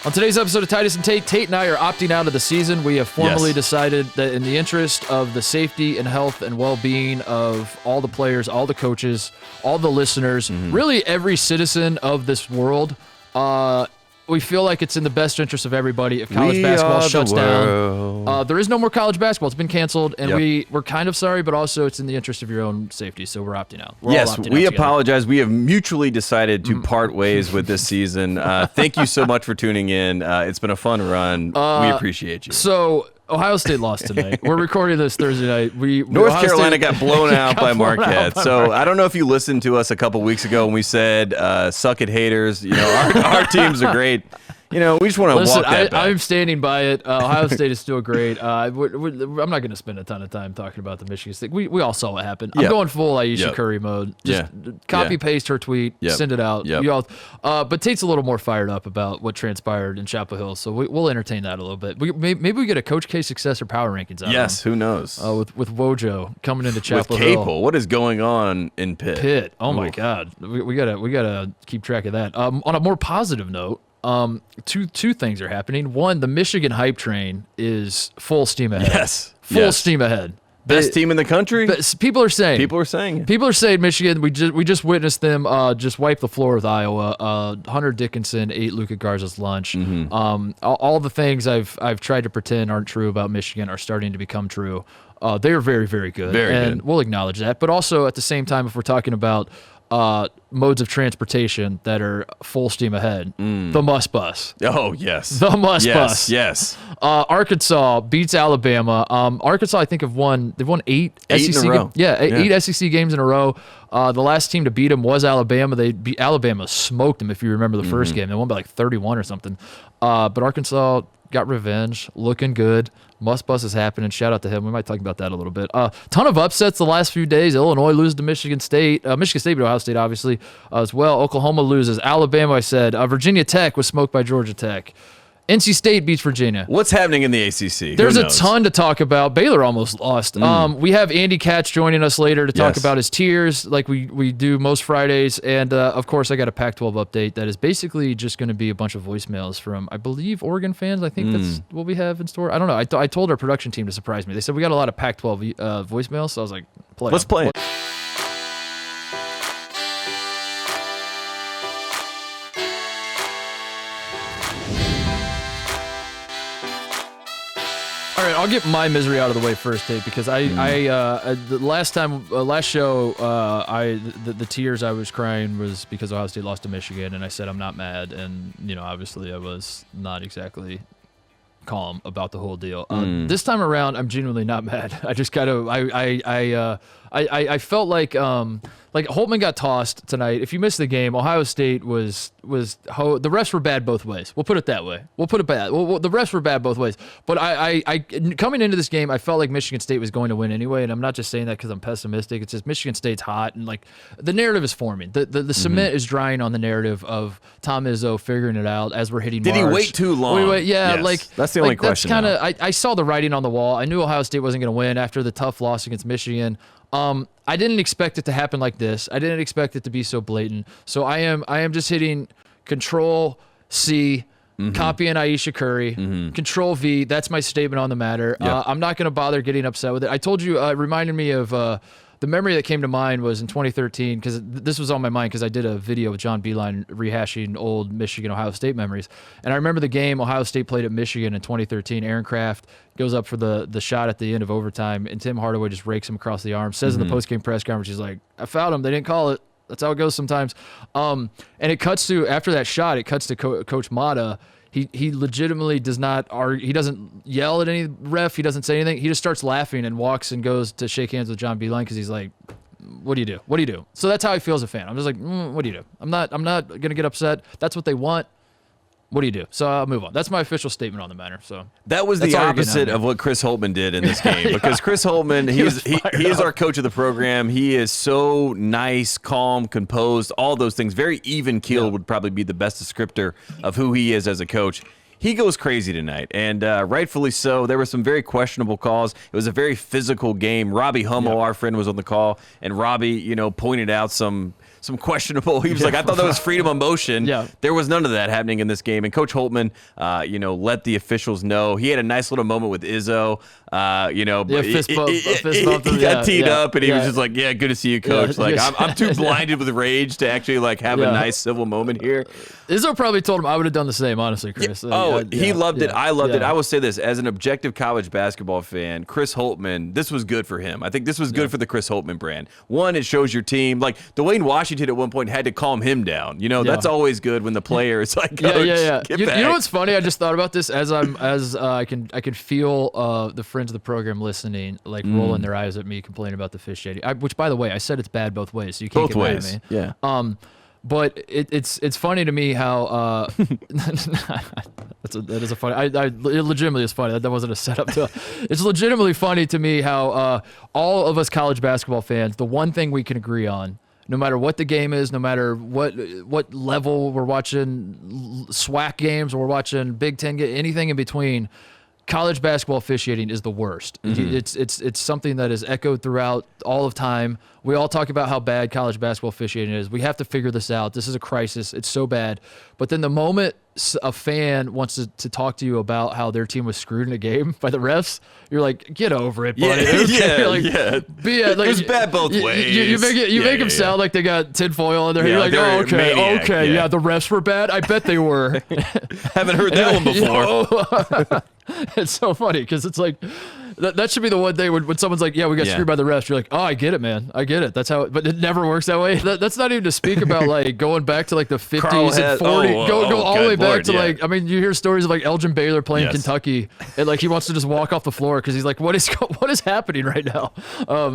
On today's episode of Titus and Tate, Tate and I are opting out of the season. We have formally decided that in the interest of the safety and health and well-being of all the players, all the coaches, all the listeners, really every citizen of this world, we feel like it's in the best interest of everybody if college basketball shuts down. There is no more college basketball. It's been canceled, and we're kind of sorry, but also it's in the interest of your own safety, so we're opting out. We apologize. We have mutually decided to part ways with this season. Thank you so much for tuning in. It's been a fun run. We appreciate you. So Ohio State lost tonight. We're recording this Thursday night. North Carolina got blown out by Marquette. So I don't know if you listened to us a couple weeks ago when we said, suck it, haters. You know, our teams are great. You know, we just want to walk that back. I'm standing by it. Ohio State is still great. I'm not going to spend a ton of time talking about the Michigan State. We all saw what happened. I'm going full Aisha Curry mode. Just copy paste her tweet, send it out. You all, but Tate's a little more fired up about what transpired in Chapel Hill, so we'll entertain that a little bit. Maybe we get a Coach K Successor power rankings out. Yes, who knows? With Wojo coming into Chapel with Hill. Capel, what is going on in Pitt? Oh my God, we gotta keep track of that. On a more positive note. Two things are happening. One, the Michigan hype train is full steam ahead. Yes. Full steam ahead. Best team in the country? People are saying. People are saying Michigan, we just witnessed them just wipe the floor with Iowa. Hunter Dickinson ate Luka Garza's lunch. All the things I've tried to pretend aren't true about Michigan are starting to become true. They are very, very good. And we'll acknowledge that. But also at the same time, if we're talking about modes of transportation that are full steam ahead. The Muss Bus. Oh, yes. The Muss Bus. Yes. Arkansas beats Alabama. Arkansas, I think, they've won 8 SEC in a row. Eight SEC games in a row. The last team to beat them was Alabama. Alabama smoked them, if you remember the first game. They won by like 31 or something. But Arkansas got revenge, looking good. Muss Bus is happening. Shout out to him. We might talk about that a little bit. Ton of upsets the last few days. Illinois loses to Michigan State. Michigan State beat Ohio State, obviously, as well. Oklahoma loses. Alabama, I said. Virginia Tech was smoked by Georgia Tech. NC State beats Virginia. What's happening in the ACC? There's a ton to talk about. Baylor almost lost. We have Andy Katz joining us later to talk about his tiers like we do most Fridays. And, of course, I got a Pac-12 update that is basically just going to be a bunch of voicemails from, I believe, Oregon fans. I think that's what we have in store. I don't know. I told our production team to surprise me. They said we got a lot of Pac-12 voicemails, so I was like, let's play it. All right, I'll get my misery out of the way first, Tate, because the last show, the tears I was crying was because Ohio State lost to Michigan, and I said I'm not mad, and obviously I was not exactly calm about the whole deal. This time around, I'm genuinely not mad. I just I felt like Holtman got tossed tonight. If you missed the game, Ohio State the refs were bad both ways. We'll put it that way. The refs were bad both ways. But I coming into this game, I felt like Michigan State was going to win anyway, and I'm not just saying that because I'm pessimistic. It's just Michigan State's hot, and like the narrative is forming. The cement is drying on the narrative of Tom Izzo figuring it out as we're hitting March. Did he wait too long? Yes. That's the only question. That's kind of I saw the writing on the wall. I knew Ohio State wasn't going to win after the tough loss against Michigan. I didn't expect it to happen like this. I didn't expect it to be so blatant. So I am just hitting Control C, copying Aisha Curry, Control V. That's my statement on the matter. I'm not going to bother getting upset with it. I told you, it reminded me of the memory that came to mind was in 2013, because this was on my mind because I did a video with John Beeline rehashing old Michigan-Ohio State memories. And I remember the game Ohio State played at Michigan in 2013. Aaron Kraft goes up for the shot at the end of overtime, and Tim Hardaway just rakes him across the arm. Says in the postgame press conference, he's like, I fouled him. They didn't call it. That's how it goes sometimes. And it cuts to, after that shot, it cuts to Coach Mata. He legitimately does not argue. He doesn't yell at any ref. He doesn't say anything. He just starts laughing and walks and goes to shake hands with John Beeline because he's like, what do you do? What do you do? So that's how I feel as a fan. I'm just like, what do you do? I'm not going to get upset. That's what they want. What do you do? So I'll move on. That's my official statement on the matter. So that was the opposite of what Chris Holtman did in this game, because Chris Holtman, he is our coach of the program. He is so nice, calm, composed, all those things. Very even keeled would probably be the best descriptor of who he is as a coach. He goes crazy tonight, and rightfully so. There were some very questionable calls. It was a very physical game. Robbie Hummel, our friend, was on the call, and Robbie, pointed out some some questionable. He was like, I thought that was freedom of motion. Yeah. There was none of that happening in this game. And Coach Holtman, let the officials know. He had a nice little moment with Izzo. Fist bump, he got teed up, and he was just like, "Yeah, good to see you, Coach." I'm too blinded with rage to actually have a nice civil moment here. Izzo probably told him I would have done the same, honestly, Chris. He loved it. I loved it. I will say this as an objective college basketball fan, Chris Holtman. This was good for him. I think this was good for the Chris Holtman brand. One, it shows your team. Like Dwayne Washington at one point had to calm him down. That's always good when the player is like, Coach, get you back. know what's funny? I just thought about this as I can feel the friends of the program listening, rolling their eyes at me complaining about the officiating. Which, by the way, I said it's bad both ways, so you can't get mad at me. Yeah. But it's funny to me how that is a funny. It legitimately is funny. That wasn't a setup. It's legitimately funny to me how all of us college basketball fans, the one thing we can agree on, no matter what the game is, no matter what level we're watching, SWAC games, or we're watching Big Ten, anything in between, college basketball officiating is the worst. It's something that is echoed throughout all of time. We all talk about how bad college basketball officiating is. We have to figure this out. This is a crisis. It's so bad. But then the moment a fan wants to talk to you about how their team was screwed in a game by the refs, you're like, get over it, buddy. It was bad both ways. You make them sound like they got tinfoil in there. You're like, oh, okay, yeah, the refs were bad. I bet they were. Haven't heard that one before. It's so funny because it's like that should be the one day when someone's like, yeah, we got screwed by the refs. You're like, oh, I get it, man. I get it. That's how but it never works that way. That's not even to speak about going back to the 50s and 40s. Go all the way back to you hear stories of Elgin Baylor playing Kentucky and he wants to just walk off the floor because he's like, what is happening right now?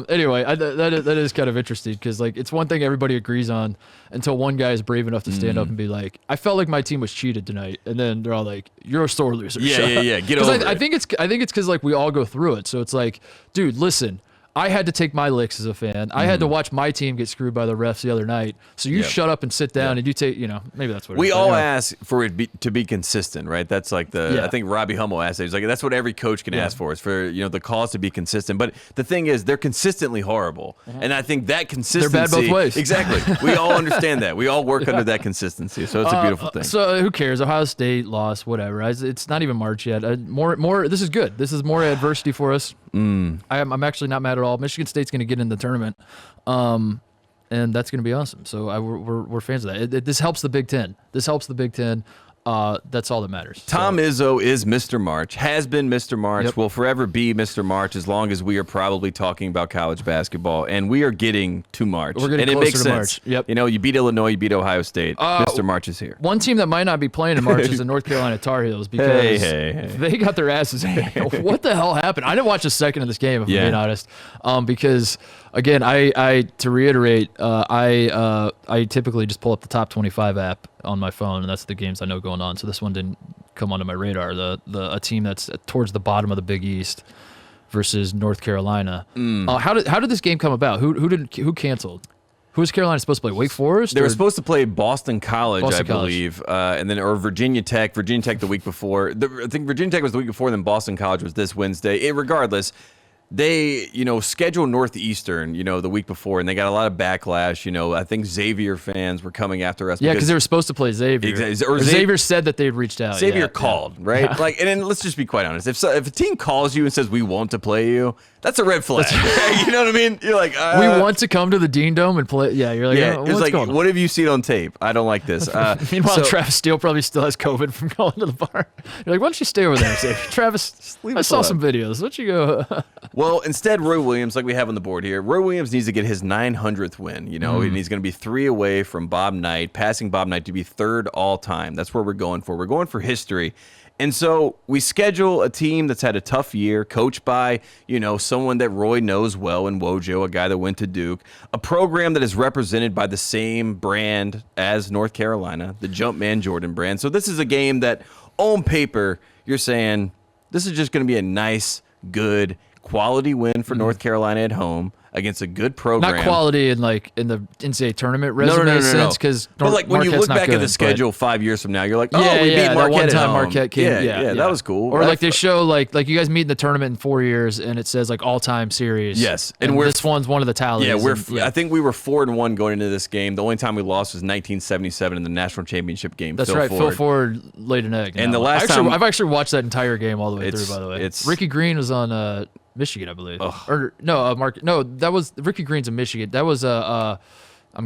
Anyway, that is kind of interesting because it's one thing everybody agrees on until one guy is brave enough to stand up and be like, I felt like my team was cheated tonight, and then they're all like, you're a sore loser. Yeah. Get over it. I think it's because we all go through it. So it's like, dude, listen, I had to take my licks as a fan. I had to watch my team get screwed by the refs the other night. So you shut up and sit down and you take, maybe that's what it is. We all ask for it to be consistent, right? That's I think Robbie Hummel asked that. He's like, that's what every coach can ask for, is for, the calls to be consistent. But the thing is, they're consistently horrible. And I think that consistency. They're bad both ways. Exactly. We all understand that. We all work under that consistency. So it's a beautiful thing. So who cares? Ohio State lost, whatever. It's not even March yet. More. This is good. This is more adversity for us. I'm actually not mad at all. Michigan State's going to get in the tournament, and that's going to be awesome. So we're fans of that. This helps the Big Ten. That's all that matters. Tom Izzo is Mr. March, has been Mr. March, will forever be Mr. March as long as we are probably talking about college basketball, and we are getting to March. We're getting and closer it makes to sense. March. Yep. You beat Illinois, you beat Ohio State. Mr. March is here. One team that might not be playing in March is the North Carolina Tar Heels because they got their asses. What the hell happened? I didn't watch a second of this game, if I'm being honest, because again, I to reiterate, I typically just pull up the top 25 app on my phone, and that's the games I know going on. So this one didn't come onto my radar. A team that's towards the bottom of the Big East versus North Carolina. How did this game come about? Who canceled? Who was Carolina supposed to play? Wake Forest? They were supposed to play Boston College, I believe, or Virginia Tech. Virginia Tech the week before. I think Virginia Tech was the week before, then Boston College was this Wednesday. Regardless, they, scheduled Northeastern, the week before, and they got a lot of backlash. I think Xavier fans were coming after us. Yeah, because they were supposed to play Xavier. Exactly. Or Xavier said that they had reached out. Xavier called, right? And then let's just be quite honest. If a team calls you and says, we want to play you, that's a red flag. You know what I mean? You're like, we want to come to the Dean Dome and play. Yeah, you're like, it's like, what have you seen on tape? I don't like this. Meanwhile, Travis Steele probably still has COVID from going to the bar. You're like, why don't you stay over there, Xavier? Travis, I saw some videos. Why don't you go? Well, instead, Roy Williams, like we have on the board here, Roy Williams needs to get his 900th win, and he's going to be 3 away from Bob Knight, passing Bob Knight to be 3rd all time. That's where we're going for. We're going for history. And so we schedule a team that's had a tough year, coached by, someone that Roy knows well in Wojo, a guy that went to Duke, a program that is represented by the same brand as North Carolina, the Jumpman Jordan brand. So this is a game that, on paper, you're saying this is just going to be a nice, good, quality win for North Carolina at home against a good program. Not quality in the NCAA tournament resume sense, because but like when you look back at the schedule 5 years from now, you're like, oh, we beat Marquette that one at time home. Marquette came. Yeah, that was cool. Or like they show like you guys meet in the tournament in 4 years, and it says like all-time series. Yes, and this one's one of the tallies. Yeah, I think we were 4-1 going into this game. The only time we lost was 1977 in the national championship game. That's right. Phil Ford laid an egg. And the last time I've actually watched that entire game all the way through. By the way, Ricky Green was on Michigan, I believe. Or no, No, that was Ricky Green's in Michigan. That was I'm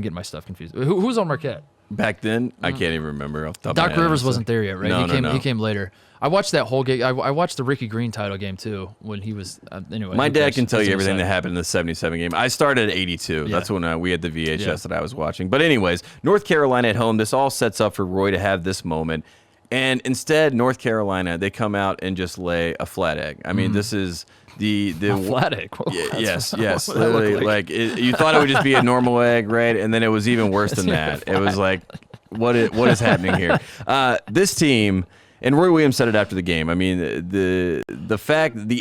getting my stuff confused. Who was on Marquette back then? I can't even remember. Off the top of my head, Rivers wasn't there yet, right? No, He came later. I watched that whole game. I watched the Ricky Green title game too when he was anyway. My dad can tell you everything that happened in the 77 game. I started at 82. That's when we had the VHS that I was watching. But anyways, North Carolina at home. This all sets up for Roy to have this moment. And instead, North Carolina, they come out and just lay a flat egg. I mean, this is the flat egg. Yes. Literally, like you thought it would just be a normal egg, right? And then it was even worse than that. It was like, what is happening here? This team. And Roy Williams said it after the game. I mean, the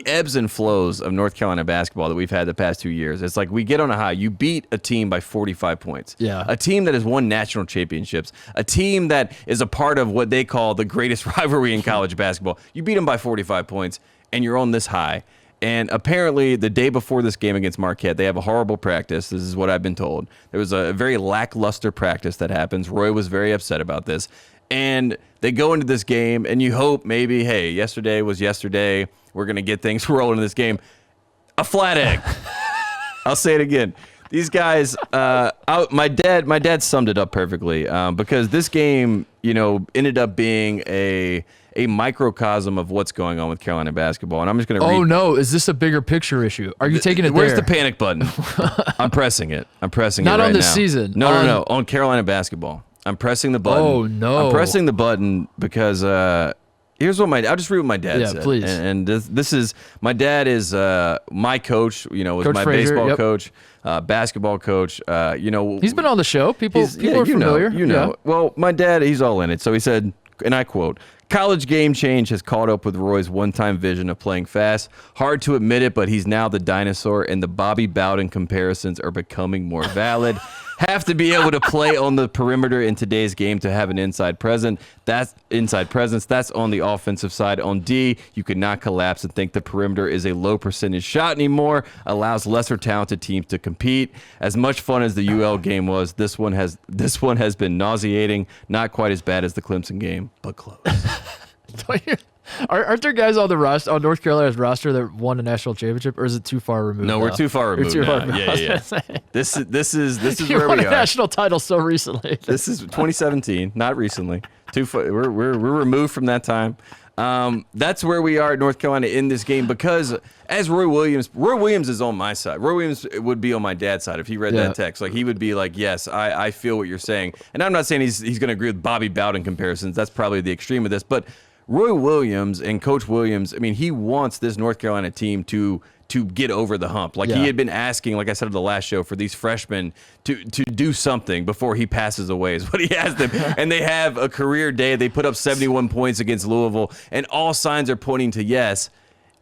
ebbs and flows of North Carolina basketball that we've had the past 2 years. It's like we get on a high. You beat a team by 45 points. Yeah. A team that has won national championships. A team that is a part of what they call the greatest rivalry in college basketball. You beat them by 45 points, and you're on this high. And apparently, the day before this game against Marquette, they have a horrible practice. This is what I've been told. There was a very lackluster practice that happens. Roy was very upset about this. And they go into this game, and you hope maybe, hey, yesterday was yesterday. We're going to get things rolling in this game. A flat egg. I'll say it again. These guys, my dad summed it up perfectly because this game, ended up being a microcosm of what's going on with Carolina basketball. And I'm just going to read. Oh, no. Is this a bigger picture issue? Are you taking it Where's there? the panic button? I'm pressing it. Not it right now. Not on this season. No. On Carolina basketball. I'm pressing the button. Oh, no. I'm pressing the button because here's what I'll just read what my dad said. Yeah, please. And this is, my dad is my coach, was Coach my Frazier, baseball coach, basketball coach. He's been on the show. People are familiar. Yeah. Well, my dad, he's all in it. So he said, and I quote, "College game change has caught up with Roy's one-time vision of playing fast. Hard to admit it, but he's now the dinosaur, and the Bobby Bowden comparisons are becoming more valid. Have to be able to play on the perimeter in today's game to have an inside presence. That's on the offensive side. On D, you could not collapse and think the perimeter is a low percentage shot anymore. Allows lesser talented teams to compete. As much fun as the UL game was, this one has been nauseating. Not quite as bad as the Clemson game, but close." Aren't there guys on the roster, on North Carolina's roster, that won a national championship, or is it too far removed? No, now? we're too far removed. Yeah. This is you where won we a are. national title so recently. This is 2017, not recently. We're removed from that time. That's where we are at North Carolina in this game because as Roy Williams is on my side. Roy Williams would be on my dad's side if he read that text. Like he would be like, yes, I feel what you're saying. And I'm not saying he's going to agree with Bobby Bowden comparisons. That's probably the extreme of this. But Roy Williams and Coach Williams, I mean, he wants this North Carolina team to get over the hump. Like he had been asking, like I said at the last show, for these freshmen to do something before he passes away is what he asked them. And they have a career day. They put up 71 points against Louisville, and all signs are pointing to yes.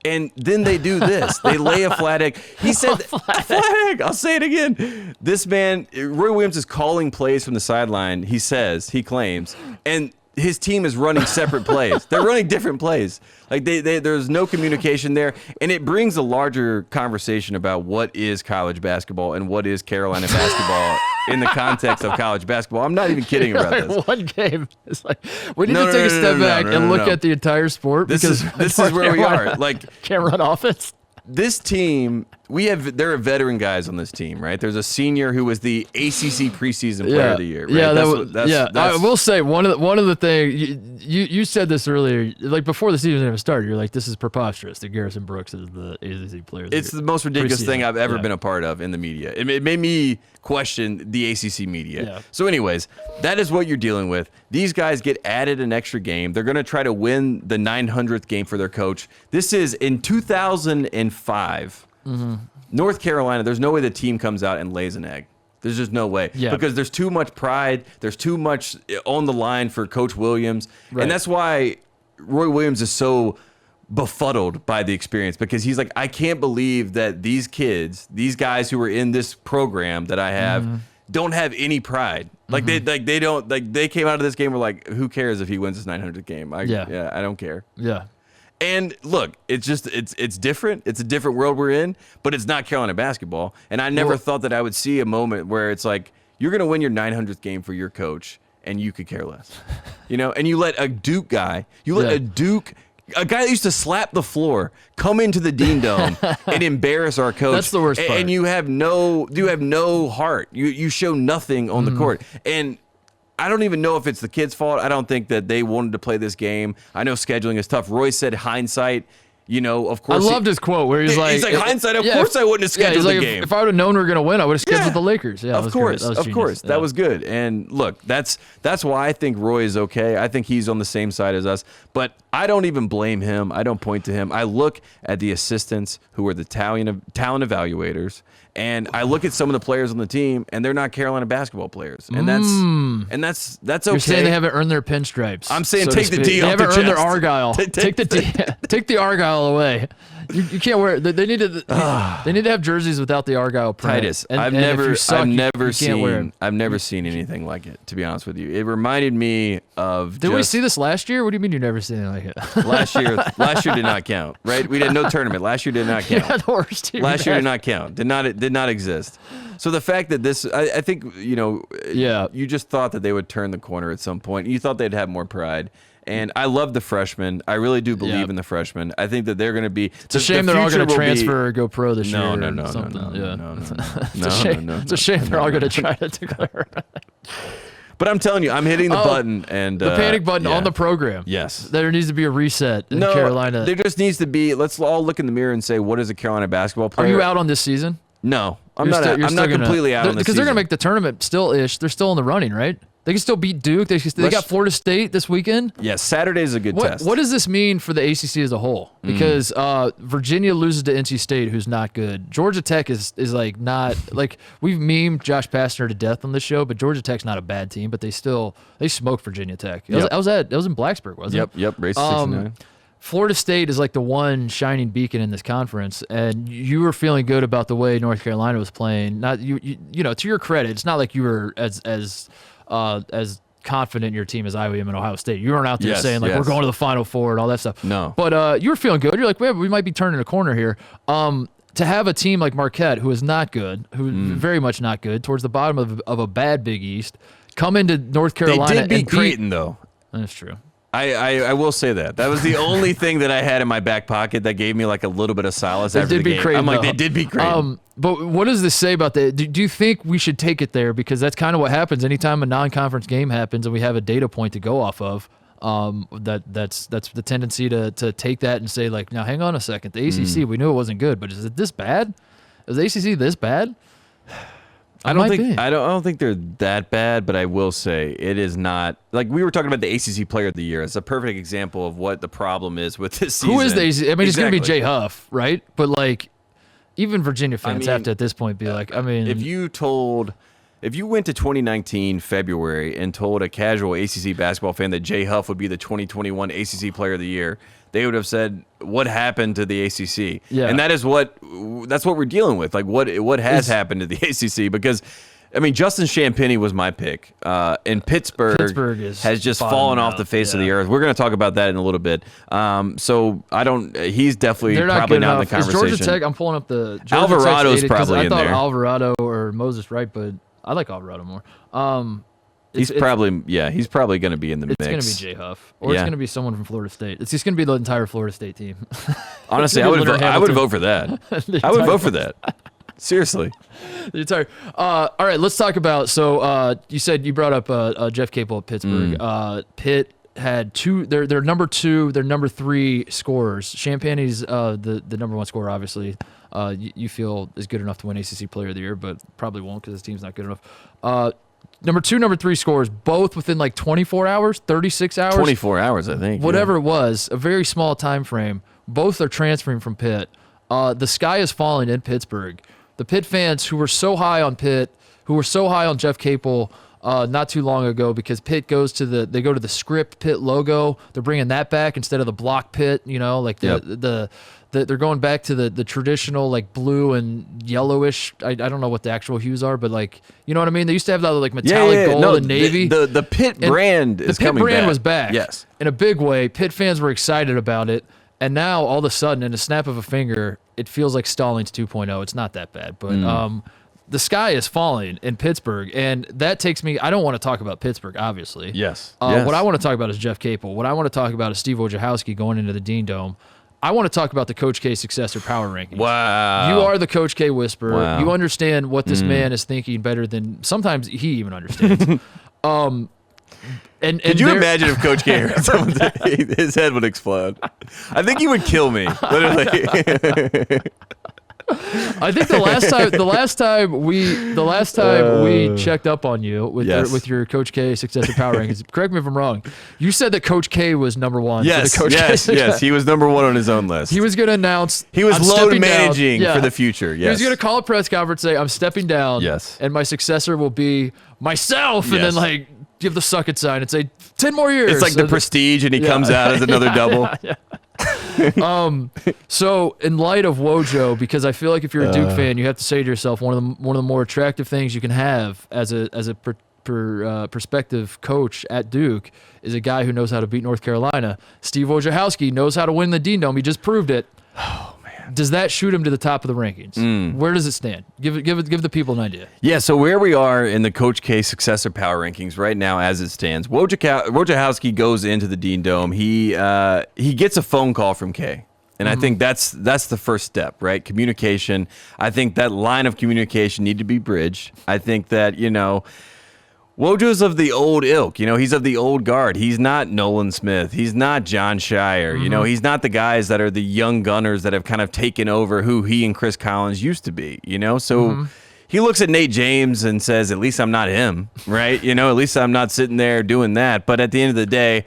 And then they do this. They lay a flat egg. He said, flat egg. I'll say it again. This man, Roy Williams, is calling plays from the sideline, he claims, and his team is running separate plays. They're running different plays. Like there's no communication there, and it brings a larger conversation about what is college basketball and what is Carolina basketball in the context of college basketball. I'm not even kidding about this. One game, it's like we need to take a step back and look at the entire sport. This is where we are. Like can't run offense. This team, there are veteran guys on this team, right? There's a senior who was the ACC preseason player of the year. Right? Yeah, I will say one of the things you said this earlier, like before the season even started. You're like, this is preposterous that Garrison Brooks is the ACC player. It's the most ridiculous thing I've ever been a part of in the media. It made me question the ACC media. Yeah. So, anyways, that is what you're dealing with. These guys get added an extra game. They're going to try to win the 900th game for their coach. This is in 2005. Mm-hmm. North Carolina, there's no way the team comes out and lays an egg. There's just no way. Yeah. Because there's too much pride. There's too much on the line for Coach Williams. Right. And that's why Roy Williams is so befuddled by the experience because he's like, I can't believe that these kids, these guys who are in this program that I have, don't have any pride. Like they don't like they came out of this game were like, who cares if he wins his 900th game? I don't care. Yeah. And look, it's just it's different. It's a different world we're in, but it's not Carolina basketball. And I never thought that I would see a moment where it's like you're gonna win your 900th game for your coach, and you could care less, And you let a Duke guy, a guy that used to slap the floor, come into the Dean Dome and embarrass our coach. That's the worst part. And you have no heart. You show nothing on the court. And I don't even know if it's the kids' fault. I don't think that they wanted to play this game. I know scheduling is tough. Roy said hindsight. Of course. I loved his quote where he's like, hindsight, of course I wouldn't have scheduled the game. If I would have known we were going to win, I would have scheduled the Lakers. Yeah, of course. That was good. And look, that's why I think Roy is okay. I think he's on the same side as us. But I don't even blame him. I don't point to him. I look at the assistants who are the talent evaluators, and I look at some of the players on the team, and they're not Carolina basketball players. And that's okay. You're saying they haven't earned their pinstripes. I'm saying take the D off the chest. They haven't earned their Argyle. Take the Argyle away. You can't wear it. They need to have jerseys without the Argyle print. Titus, I've never seen anything like it, to be honest with you. It reminded me of Did we see this last year? What do you mean you never seen anything like it? Last year did not count, right? We had no tournament. Last year did not count. Yeah, the worst team last year did not count. Did not exist. So the fact that this, I think, you just thought that they would turn the corner at some point. You thought they'd have more pride. And I love the freshmen. I really do believe in the freshmen. I think that they're going to be. It's a shame they're all going to transfer or go pro this year. No. It's a shame they're all going to try to declare. But I'm telling you, I'm hitting the button and the panic button on the program. Yes, there needs to be a reset in Carolina. There just needs to be. Let's all look in the mirror and say, what is a Carolina basketball player? Are you out on this season? No, I'm not completely out on this season because they're going to make the tournament still-ish. They're still in the running, right? They can still beat Duke. They got Florida State this weekend. Yes, Saturday's a good test. What does this mean for the ACC as a whole? Because Virginia loses to NC State, who's not good. Georgia Tech is like not like we've memed Josh Pastner to death on this show, but Georgia Tech's not a bad team. But they smoked Virginia Tech. It was in Blacksburg, wasn't it? Yep. Race 69. Florida State is like the one shining beacon in this conference, and you were feeling good about the way North Carolina was playing. Not you know, to your credit, it's not like you were as confident in your team as I am in Ohio State. You weren't out there saying like we're going to the Final Four and all that stuff. No, but you were feeling good. You're like, well, we might be turning a corner here. To have a team like Marquette, who is not good, who very much not good, towards the bottom of a bad Big East, come into North Carolina. They did beat Creighton though. That's true. I will say that. That was the only thing that I had in my back pocket that gave me like a little bit of solace after the game. I'm like, they did beat Creighton. But what does this say about that? Do you think we should take it there? Because that's kind of what happens anytime a non-conference game happens and we have a data point to go off of. That's the tendency to take that and say like, now hang on a second. The ACC, we knew it wasn't good, but is it this bad? Is the ACC this bad? I don't think they're that bad, but I will say it is not like we were talking about the ACC Player of the Year. It's a perfect example of what the problem is with this season. Who is the ACC? I mean, it's going to be Jay Huff, right? But like, even Virginia fans have to at this point be like, I mean, if you went to 2019 February and told a casual ACC basketball fan that Jay Huff would be the 2021 ACC Player of the Year, they would have said, "What happened to the ACC?" Yeah. And that's what we're dealing with. Like, what has happened to the ACC? Because, I mean, Justin Champagnie was my pick, and Pittsburgh has just fallen off the face of the earth. We're going to talk about that in a little bit. So I don't. He's definitely probably not in the conversation. Is Georgia Tech? I'm pulling up the Georgia Alvarado's probably in there. I thought Alvarado or Moses Wright, but I like Alvarado more. He's probably going to be in the mix. It's going to be Jay Huff, or it's going to be someone from Florida State. It's just going to be the entire Florida State team. Honestly, I would vote for that. I would vote for that. Seriously. The entire. All right, let's talk about. So you said you brought up Jeff Capel at Pittsburgh. Pitt had their number 2, their number 3 scorers. Champagnie's the number 1 scorer, obviously. You feel is good enough to win ACC Player of the Year, but probably won't because his team's not good enough. Number 2, number 3 scores, both within like 24 hours, 36 hours. 24 hours, I think. Whatever it was, a very small time frame. Both are transferring from Pitt. The sky is falling in Pittsburgh. The Pitt fans who were so high on Pitt, who were so high on Jeff Capel, not too long ago because Pitt they go to the script Pitt logo. They're bringing that back instead of the block Pitt. Like they're going back to the traditional like blue and yellowish. I don't know what the actual hues are, but like you know what I mean. They used to have that like metallic gold and navy. The Pitt brand is coming back. The Pitt brand was back. Yes, in a big way. Pitt fans were excited about it, and now all of a sudden, in a snap of a finger, it feels like Stallings 2.0. It's not that bad, but the sky is falling in Pittsburgh, and that takes me. I don't want to talk about Pittsburgh, obviously. Yes. What I want to talk about is Jeff Capel. What I want to talk about is Steve Wojciechowski going into the Dean Dome. I want to talk about the Coach K Successor power rankings. Wow. You are the Coach K whisperer. Wow. You understand what this man is thinking better than sometimes he even understands. Could you imagine if Coach K heard someone say his head would explode? I think he would kill me, literally. I think the last time we checked up on you with your Coach K Successor power rankings. Correct me if I'm wrong. You said that Coach K was number one. Yes, for the Coach K yes. He was number one on his own list. He was going to announce. He was I'm load managing for the future. Yes. He was going to call a press conference, say, "I'm stepping down." Yes. And my successor will be myself, and then like give the suck it sign and say 10 more years. It's like the Prestige, and he comes out as another double. Yeah. So in light of Wojo, because I feel like if you're a Duke fan, you have to say to yourself one of the more attractive things you can have as a prospective coach at Duke is a guy who knows how to beat North Carolina. Steve Wojciechowski knows how to win the Dean Dome. He just proved it. Oh man! Does that shoot him to the top of the rankings? Where does it stand? Give the people an idea. Yeah. So where we are in the Coach K Successor power rankings right now, as it stands, Wojciechowski goes into the Dean Dome. He gets a phone call from K. And I think that's the first step, right? Communication. I think that line of communication need to be bridged. I think that, Wojo's of the old ilk. He's of the old guard. He's not Nolan Smith. He's not John Shire. He's not the guys that are the young gunners that have kind of taken over who he and Chris Collins used to be, So he looks at Nate James and says, at least I'm not him, right? At least I'm not sitting there doing that. But at the end of the day,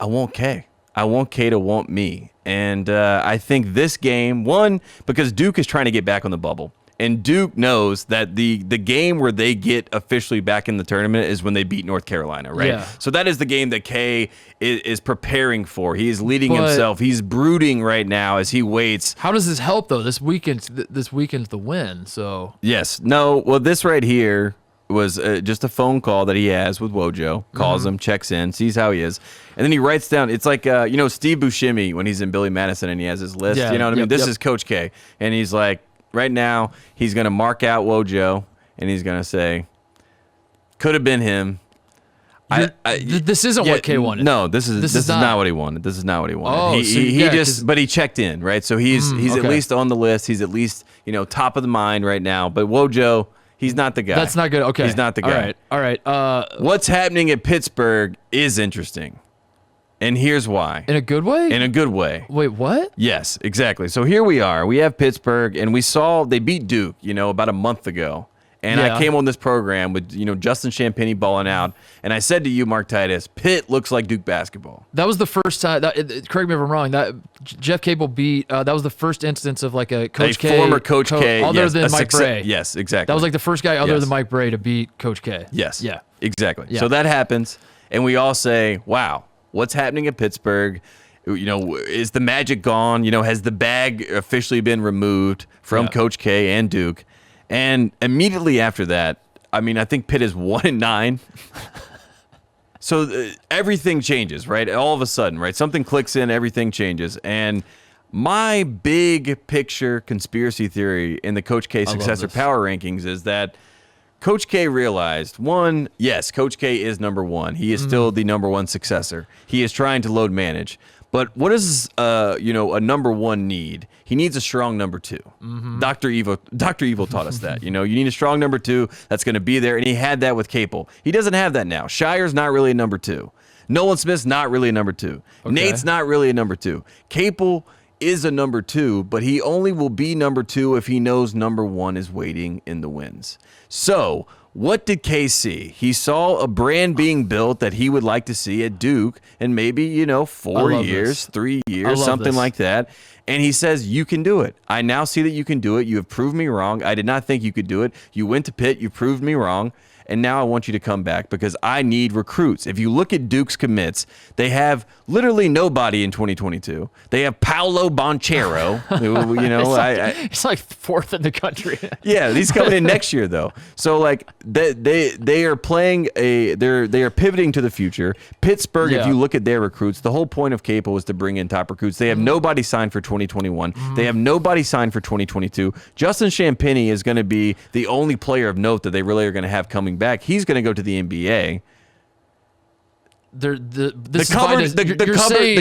I want K. I want K to want me. And I think this game, one, because Duke is trying to get back on the bubble. And Duke knows that the game where they get officially back in the tournament is when they beat North Carolina, right? Yeah. So that is the game that K is preparing for. He is leading himself. He's brooding right now as he waits. How does this help, though? This weekend's the win, so... Yes. No, well, this right here was just a phone call that he has with Wojo. Calls him, checks in, sees how he is. And then he writes down, it's like, Steve Buscemi when he's in Billy Madison and he has his list. You know what I mean? This is Coach K. And he's like, right now, he's going to mark out Wojo, and he's going to say, could have been him. This isn't what K wanted. No, this is not what he wanted. This is not what he wanted. But he checked in, right? So he's at least on the list. He's at least top of the mind right now. But Wojo, he's not the guy. That's not good. Okay, he's not the guy. All right. What's happening at Pittsburgh is interesting. And here's why. In a good way? In a good way. Wait, what? Yes, exactly. So here we are. We have Pittsburgh, and we saw they beat Duke, about a month ago. And I came on this program with, Justin Champagny balling out. And I said to you, Mark Titus, Pitt looks like Duke basketball. That was the first time. Correct me if I'm wrong. That Jeff Capel beat. That was the first instance of like a Coach K. Former Coach K. Other than Mike Bray. Yes, exactly. That was like the first guy other than Mike Bray to beat Coach K. Yes. Yeah. Exactly. Yeah. So that happens. And we all say, wow. What's happening at Pittsburgh? Is the magic gone? Has the bag officially been removed from Coach K and Duke? And immediately after that, I think Pitt is 1-9. So everything changes, right? All of a sudden, right? Something clicks in, everything changes. And my big picture conspiracy theory in the Coach K Successor power rankings is that Coach K realized, one, yes, Coach K is number one. He is still the number one successor. He is trying to load manage. But what does a number one need? He needs a strong number two. Dr. Evil taught us that. You need a strong number two that's going to be there, and he had that with Capel. He doesn't have that now. Shire's not really a number two. Nolan Smith's not really a number two. Okay. Nate's not really a number two. Capel is a number two, but he only will be number two if he knows number one is waiting in the wings. So what did K see? He saw a brand being built that he would like to see at Duke in maybe, 4 years, 3 years, something like that. And he says, you can do it. I now see that you can do it. You have proved me wrong. I did not think you could do it. You went to Pitt. You proved me wrong. and now I want you to come back because I need recruits. If you look at Duke's commits, they have literally nobody in 2022. They have Paolo Banchero, who, you know, it's like fourth in the country. Yeah, he's coming in next year though. So like they are playing they are pivoting to the future. Pittsburgh, if you look at their recruits, the whole point of Capel was to bring in top recruits. They have nobody signed for 2021. They have nobody signed for 2022. Justin Champagnie is going to be the only player of note that they really are going to have coming back. He's going to go to the NBA. The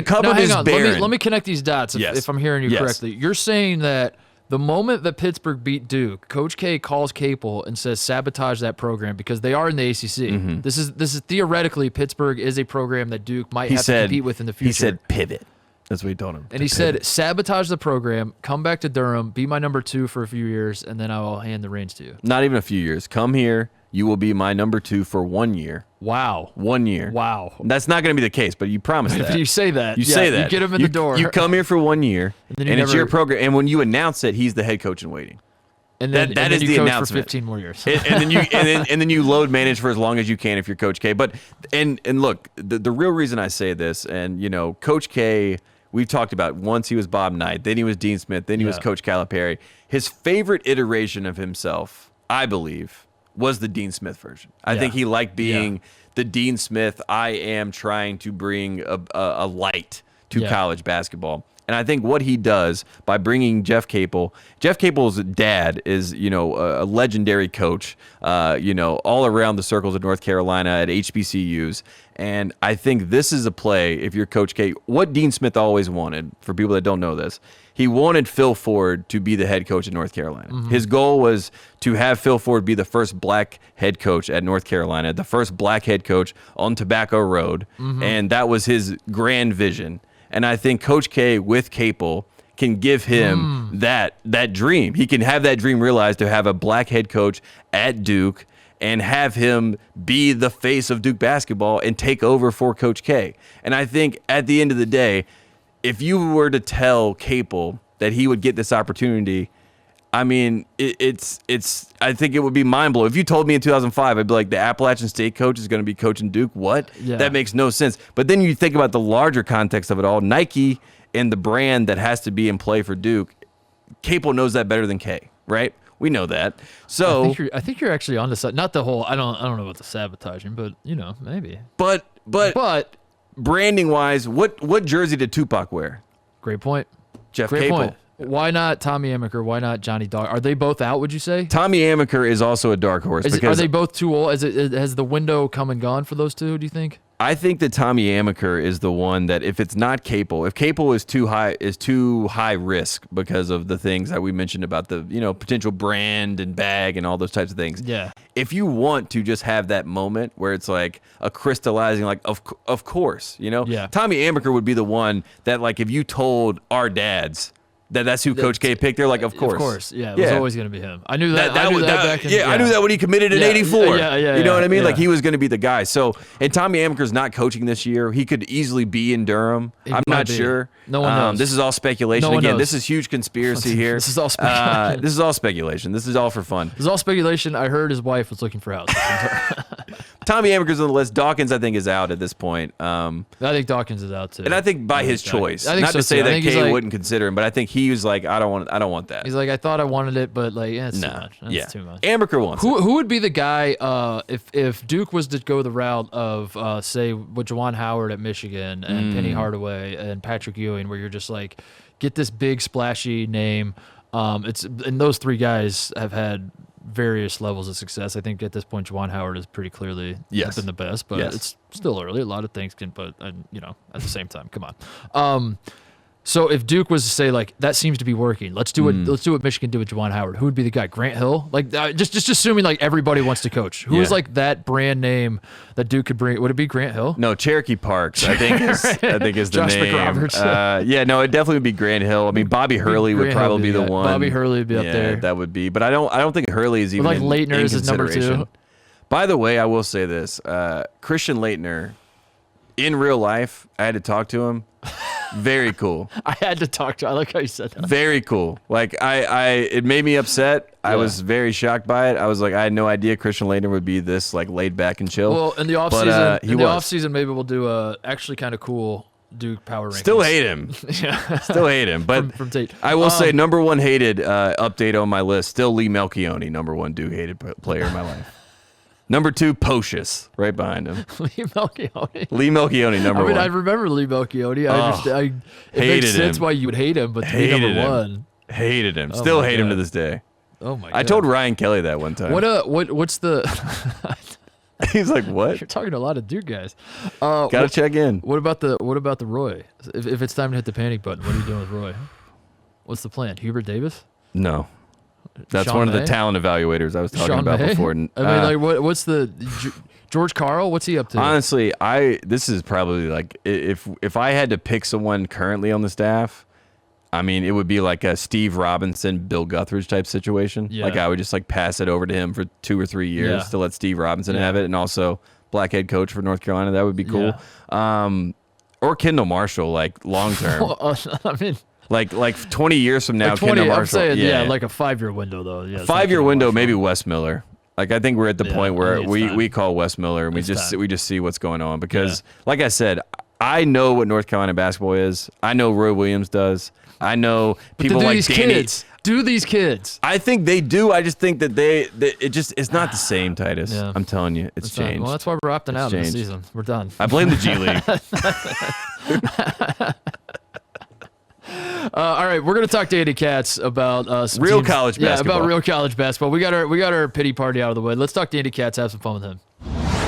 cupboard is barren. Let me connect these dots if I'm hearing you correctly. You're saying that the moment that Pittsburgh beat Duke, Coach K calls Capel and says sabotage that program because they are in the ACC. This is theoretically Pittsburgh is a program that Duke might have to compete with in the future. He said pivot. That's what he told him. And he said, sabotage the program, come back to Durham, be my number 2 for a few years, and then I will hand the reins to you. Not even a few years. Come here. You will be my number 2 for 1 year. Wow. 1 year. Wow. That's not going to be the case, but you promise that. If you say that. You say that. You get him in the door. You come here for 1 year, and it's your program. And when you announce it, he's the head coach in waiting. And then, that is the announcement. For 15 more years. and then you load manage for as long as you can if you're Coach K. But and look, the real reason I say this, and you know, Coach K, we've talked about once he was Bob Knight, then he was Dean Smith, then he was Coach Calipari. His favorite iteration of himself, I believe, was the Dean Smith version. I think he liked being the Dean Smith. I am trying to bring a light to college basketball. And I think what he does by bringing Jeff Capel's dad is, you know, a legendary coach, you know, all around the circles of North Carolina at HBCUs. And I think this is a play, if you're Coach K, what Dean Smith always wanted, for people that don't know this, he wanted Phil Ford to be the head coach at North Carolina. His goal was to have Phil Ford be the first black head coach at North Carolina, the first black head coach on Tobacco Road. And that was his grand vision. And I think Coach K with Capel can give him that dream. He can have that dream realized to have a black head coach at Duke and have him be the face of Duke basketball and take over for Coach K. And I think at the end of the day, if you were to tell Capel that he would get this opportunity, I mean, it's. I think it would be mind blowing. If you told me in 2005, I'd be like, the Appalachian State coach is going to be coaching Duke. What? Yeah. That makes no sense. But then you think about the larger context of it all. Nike and the brand that has to be in play for Duke. Capel knows that better than K, right? We know that. So I think you're actually onto something. Not the whole. I don't know about the sabotaging, but you know, maybe. But branding wise, what jersey did Tupac wear? Great point. Jeff Great Capel. Point. Why not Tommy Amaker? Why not Johnny Dog? Are they both out, would you say? Tommy Amaker is also a dark horse. Are they both too old? Has the window come and gone for those two, do you think? I think that Tommy Amaker is the one that if it's not Capel, if Capel is too high risk because of the things that we mentioned about the, you know, potential brand and bag and all those types of things. Yeah. If you want to just have that moment where it's like a crystallizing, like of course, you know. Yeah. Tommy Amaker would be the one that, like, if you told our dads that's who Coach K picked, they're like, of course. Of course, yeah. It was always going to be him. I knew that. I knew that when he committed in 84. Yeah, you know what I mean? Yeah. Like, he was going to be the guy. So, and Tommy Amaker's not coaching this year. He could easily be in Durham. I'm not sure. No one knows. This is all speculation. No one Again, knows. this is huge conspiracy here. This is all speculation. This is all speculation. This is all for fun. This is all speculation. I heard his wife was looking for houses. Tommy Amaker's on the list. Dawkins, I think, is out at this point. I think Dawkins is out too. And I think by his choice. I think not so to say too. that K wouldn't consider him, but I think he was like, I don't want that. He's like, I thought I wanted it, but like, it's too much. That's too much. Amaker wants it. Who would be the guy if Duke was to go the route of say with Juwan Howard at Michigan and Penny Hardaway and Patrick Ewing, where you're just like, get this big splashy name. And those three guys have had various levels of success. I think at this point, Juwan Howard is pretty clearly been the best, but it's still early. A lot of things can, but you know, at the same time, come on. So if Duke was to say like that seems to be working, let's do what Michigan did with Juwan Howard. Who would be the guy? Grant Hill? Like just assuming like everybody wants to coach. Who is like that brand name that Duke could bring? Would it be Grant Hill? No, Cherokee Parks. I think is the Josh name. McRoberts. No, it definitely would be Grant Hill. I mean, Bobby Hurley would probably be the one. Bobby Hurley would be up there. That would be. But I don't think Hurley is even like Leitner in is his number consideration. 2. By the way, I will say this: Christian Leitner, in real life, I had to talk to him. Very cool. I had to talk to. I like how you said that. Very cool. Like it made me upset. Yeah. I was very shocked by it. I was like, I had no idea Christian Laettner would be this like laid back and chill. Well, in the offseason, maybe we'll do actually kind of cool Duke power rankings. Still hate him. Yeah. Still hate him. But from Tate. I will say number one hated update on my list. Still Lee Melchione, number one Duke hated player in my life. Number two, Pocious, right behind him. Lee Melchione. Lee Melchione, number one. I remember Lee Melchione. It makes sense why you would hate him, but number one. Hated him. Still hate him to this day. Oh my God. I told Ryan Kelly that one time. What's the? He's like, what? You're talking to a lot of Duke guys. Gotta check in. What about the Roy? If it's time to hit the panic button, what are you doing with Roy? What's the plan? Hubert Davis? No. That's Sean one of May? the talent evaluators I was talking Sean about May? before. I mean, like, what's the George Karl? What's he up to? Honestly, this is probably like if I had to pick someone currently on the staff, I mean, it would be like a Steve Robinson, Bill Guthridge type situation. Yeah. Like I would just like pass it over to him for 2 or 3 years to let Steve Robinson have it, and also black head coach for North Carolina. That would be cool. Yeah. Or Kendall Marshall, like long term. I mean. Like 20 years from now, like 20, Kendall Marshall. I'm saying, like a 5-year window, though. Yeah, 5-year window, maybe Wes Miller. Like I think we're at the point where time. we call Wes Miller and we just see what's going on because, like I said, I know what North Carolina basketball is. I know Roy Williams does. I know people like Danny. Do these kids? I think they do. I just think that it's not the same, Titus. Yeah. I'm telling you, it's changed. Well, that's why we're opting out of the season. We're done. I blame the G League. All right, we're gonna talk to Andy Katz about some real teams. college basketball. Yeah, about real college basketball. We got our pity party out of the way. Let's talk to Andy Katz. Have some fun with him.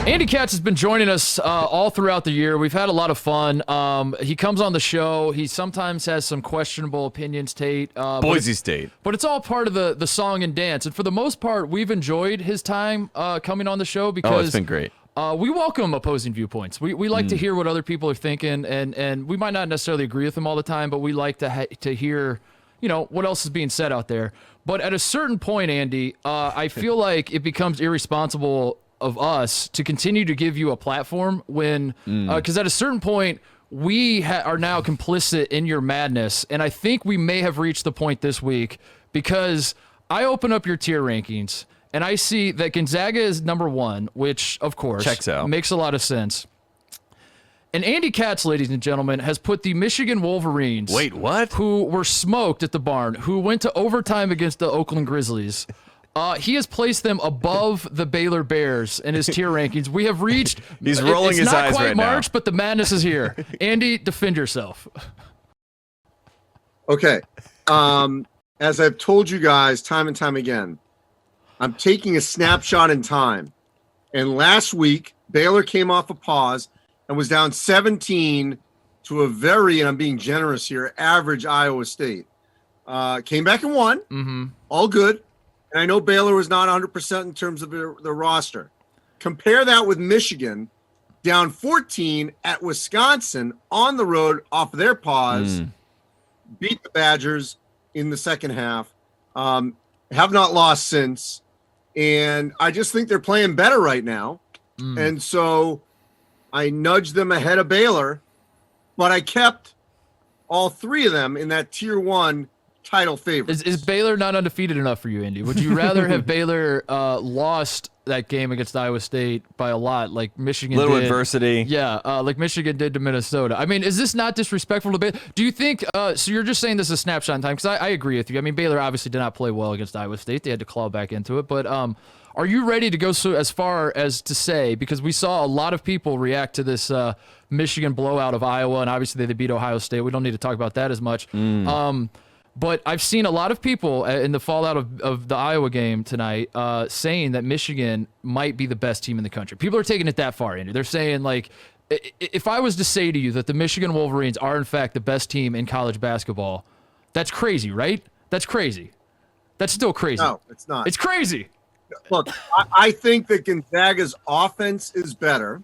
Andy Katz has been joining us all throughout the year. We've had a lot of fun. He comes on the show. He sometimes has some questionable opinions, Tate. Boise State. But it's all part of the song and dance. And for the most part, we've enjoyed his time coming on the show because it's been great. We welcome opposing viewpoints. We like to hear what other people are thinking, and we might not necessarily agree with them all the time, but we like to hear, what else is being said out there. But at a certain point, Andy, I feel like it becomes irresponsible of us to continue to give you a platform when, because at a certain point, we are now complicit in your madness, and I think we may have reached the point this week because I open up your tier rankings. And I see that Gonzaga is number one, which, of course, checks out. Makes a lot of sense. And Andy Katz, ladies and gentlemen, has put the Michigan Wolverines. Wait, what? Who were smoked at the barn, who went to overtime against the Oakland Grizzlies. He has placed them above the Baylor Bears in his tier rankings. We have reached. He's rolling his eyes right now. It's not quite March, but the madness is here. Andy, defend yourself. Okay. As I've told you guys time and time again, I'm taking a snapshot in time. And last week, Baylor came off a pause and was down 17 to a very, and I'm being generous here, average Iowa State. Came back and won. Mm-hmm. All good. And I know Baylor was not 100% in terms of their roster. Compare that with Michigan, down 14 at Wisconsin on the road off of their pause, beat the Badgers in the second half, have not lost since. And I just think they're playing better right now. And so I nudged them ahead of Baylor, but I kept all three of them in that tier one title favorites. Is Baylor not undefeated enough for you, Andy? Would you rather have Baylor lost that game against Iowa State by a lot, like Michigan Little did? adversity. Yeah, like Michigan did to Minnesota. I mean, is this not disrespectful to Baylor? Do you think, so you're just saying this is a snapshot in time, because I agree with you. I mean, Baylor obviously did not play well against Iowa State. They had to claw back into it. But are you ready to go so as far as to say, because we saw a lot of people react to this Michigan blowout of Iowa, and obviously they beat Ohio State. We don't need to talk about that as much. But I've seen a lot of people in the fallout of the Iowa game tonight saying that Michigan might be the best team in the country. People are taking it that far, Andy. They're saying, like, if I was to say to you that the Michigan Wolverines are, in fact, the best team in college basketball, that's crazy, right? That's crazy. That's still crazy. No, it's not. It's crazy. Look, I think that Gonzaga's offense is better.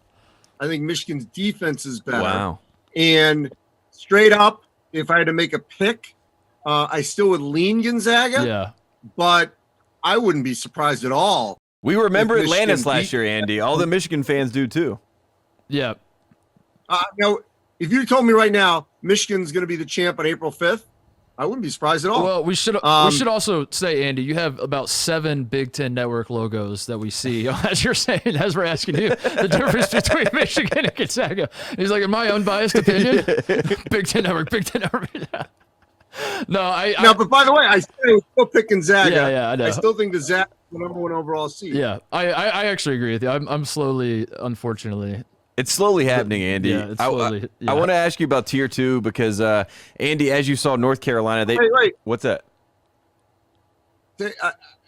I think Michigan's defense is better. Wow. And straight up, if I had to make a pick, I still would lean Gonzaga. Yeah. But I wouldn't be surprised at all. We remember if Atlantis Michigan last year, Andy. All the Michigan fans do too. Yeah. No, if you told me right now Michigan's going to be the champ on April 5th, I wouldn't be surprised at all. Well, we should also say, Andy, you have about 7 Big Ten Network logos that we see as you're saying, as we're asking you, the difference between Michigan and Gonzaga. He's like, in my unbiased opinion, Big Ten Network. No, but by the way, I still pick Gonzaga. Yeah, I know. I still think the Zaga is the number 1 overall seed. Yeah, I actually agree with you. I'm slowly, unfortunately. It's slowly happening, Andy. Yeah, it's slowly. I want to ask you about Tier 2 because, Andy, as you saw, North Carolina, Wait. What's that?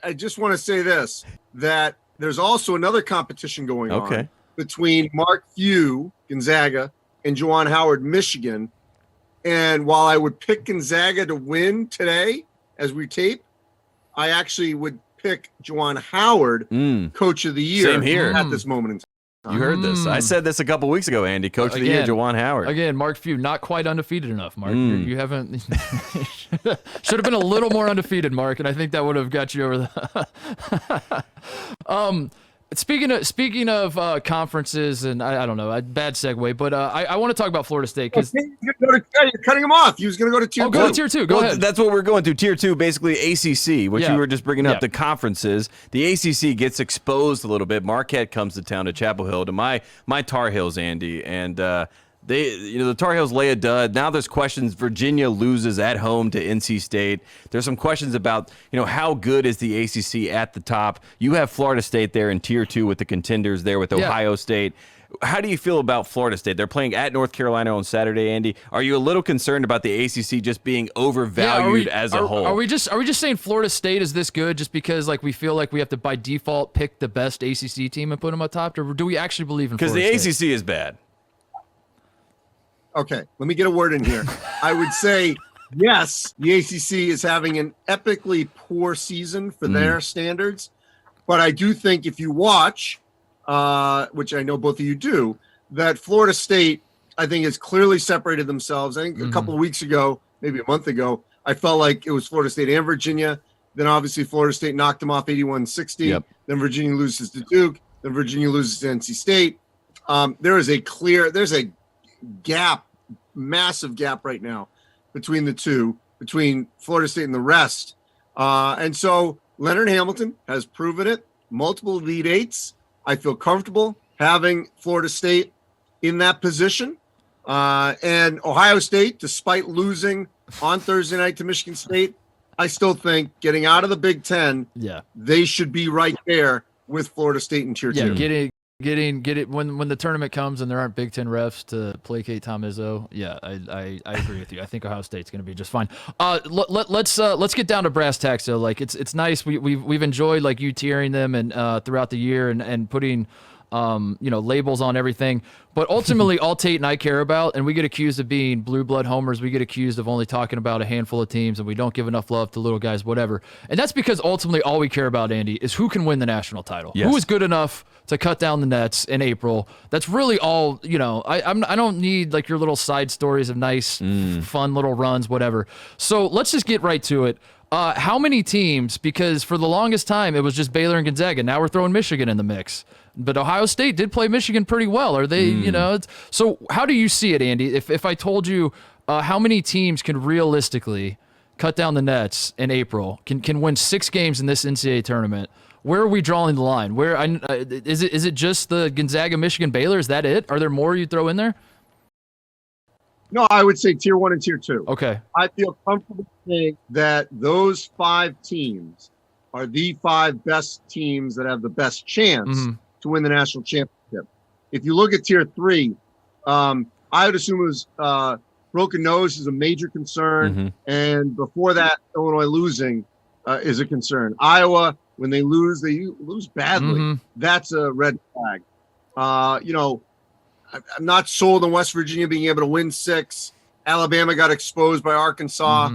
I just want to say this, that there's also another competition going on between Mark Few, Gonzaga, and Juwan Howard, Michigan. And while I would pick Gonzaga to win today as we tape, I actually would pick Juwan Howard, Coach of the Year. Same here. At this moment in time. You heard this. I said this a couple weeks ago, Andy. Coach of the Year, Juwan Howard. Again, Mark Few, not quite undefeated enough, Mark. You haven't. Should have been a little more undefeated, Mark, and I think that would have got you over the. Speaking of conferences, and I don't know, a bad segue, but I want to talk about Florida State because you're cutting him off. He was going to go to Tier 2. Go to Tier 2. Go ahead. That's what we're going to. Tier 2, basically ACC, which you were just bringing up, the conferences. The ACC gets exposed a little bit. Marquette comes to town to Chapel Hill to my Tar Heels, Andy, and the Tar Heels lay a dud. Now there's questions. Virginia loses at home to NC State. There's some questions about, how good is the ACC at the top? You have Florida State there in Tier 2 with the contenders there with Ohio State. How do you feel about Florida State? They're playing at North Carolina on Saturday, Andy. Are you a little concerned about the ACC just being overvalued as a whole? Are we just saying Florida State is this good just because we feel like we have to by default pick the best ACC team and put them up top, or do we actually believe in Florida State? Because the ACC is bad. Okay, let me get a word in here. I would say, yes, the ACC is having an epically poor season for their standards. But I do think if you watch, which I know both of you do, that Florida State, I think, has clearly separated themselves. I think a couple of weeks ago, maybe a month ago, I felt like it was Florida State and Virginia. Then obviously Florida State knocked them off 81-60. Yep. Then Virginia loses to Duke. Then Virginia loses to NC State. There's a gap, massive gap right now between the two, between Florida State and the rest. And so Leonard Hamilton has proven it, multiple Elite Eights. I feel comfortable having Florida State in that position. And Ohio State, despite losing on Thursday night to Michigan State, I still think getting out of the Big Ten, they should be right there with Florida State in Tier 2. Get it when the tournament comes and there aren't Big Ten refs to placate Tom Izzo. Yeah, I agree with you. I think Ohio State's going to be just fine. Let's get down to brass tacks though. Like it's nice we've enjoyed like you tiering them and throughout the year and putting labels on everything. But ultimately, all Tate and I care about, and we get accused of being blue blood homers, we get accused of only talking about a handful of teams, and we don't give enough love to little guys, whatever. And that's because ultimately all we care about, Andy, is who can win the national title. Yes. Who is good enough to cut down the nets in April. That's really all, I don't need like your little side stories of nice, fun little runs, whatever. So let's just get right to it. How many teams, because for the longest time, it was just Baylor and Gonzaga. Now we're throwing Michigan in the mix. But Ohio State did play Michigan pretty well. Are they, so how do you see it, Andy? If I told you how many teams can realistically cut down the nets in April, can win 6 games in this NCAA tournament, where are we drawing the line? Where is it just the Gonzaga, Michigan, Baylor? Is that it? Are there more you throw in there? No, I would say Tier 1 and Tier 2. Okay. I feel comfortable saying that those 5 teams are the 5 best teams that have the best chance to win the national championship. If you look at Tier 3, I would assume it was broken nose is a major concern. And before that, Illinois losing is a concern. Iowa, when they lose badly. That's a red flag. I'm not sold on West Virginia being able to win 6. Alabama got exposed by Arkansas.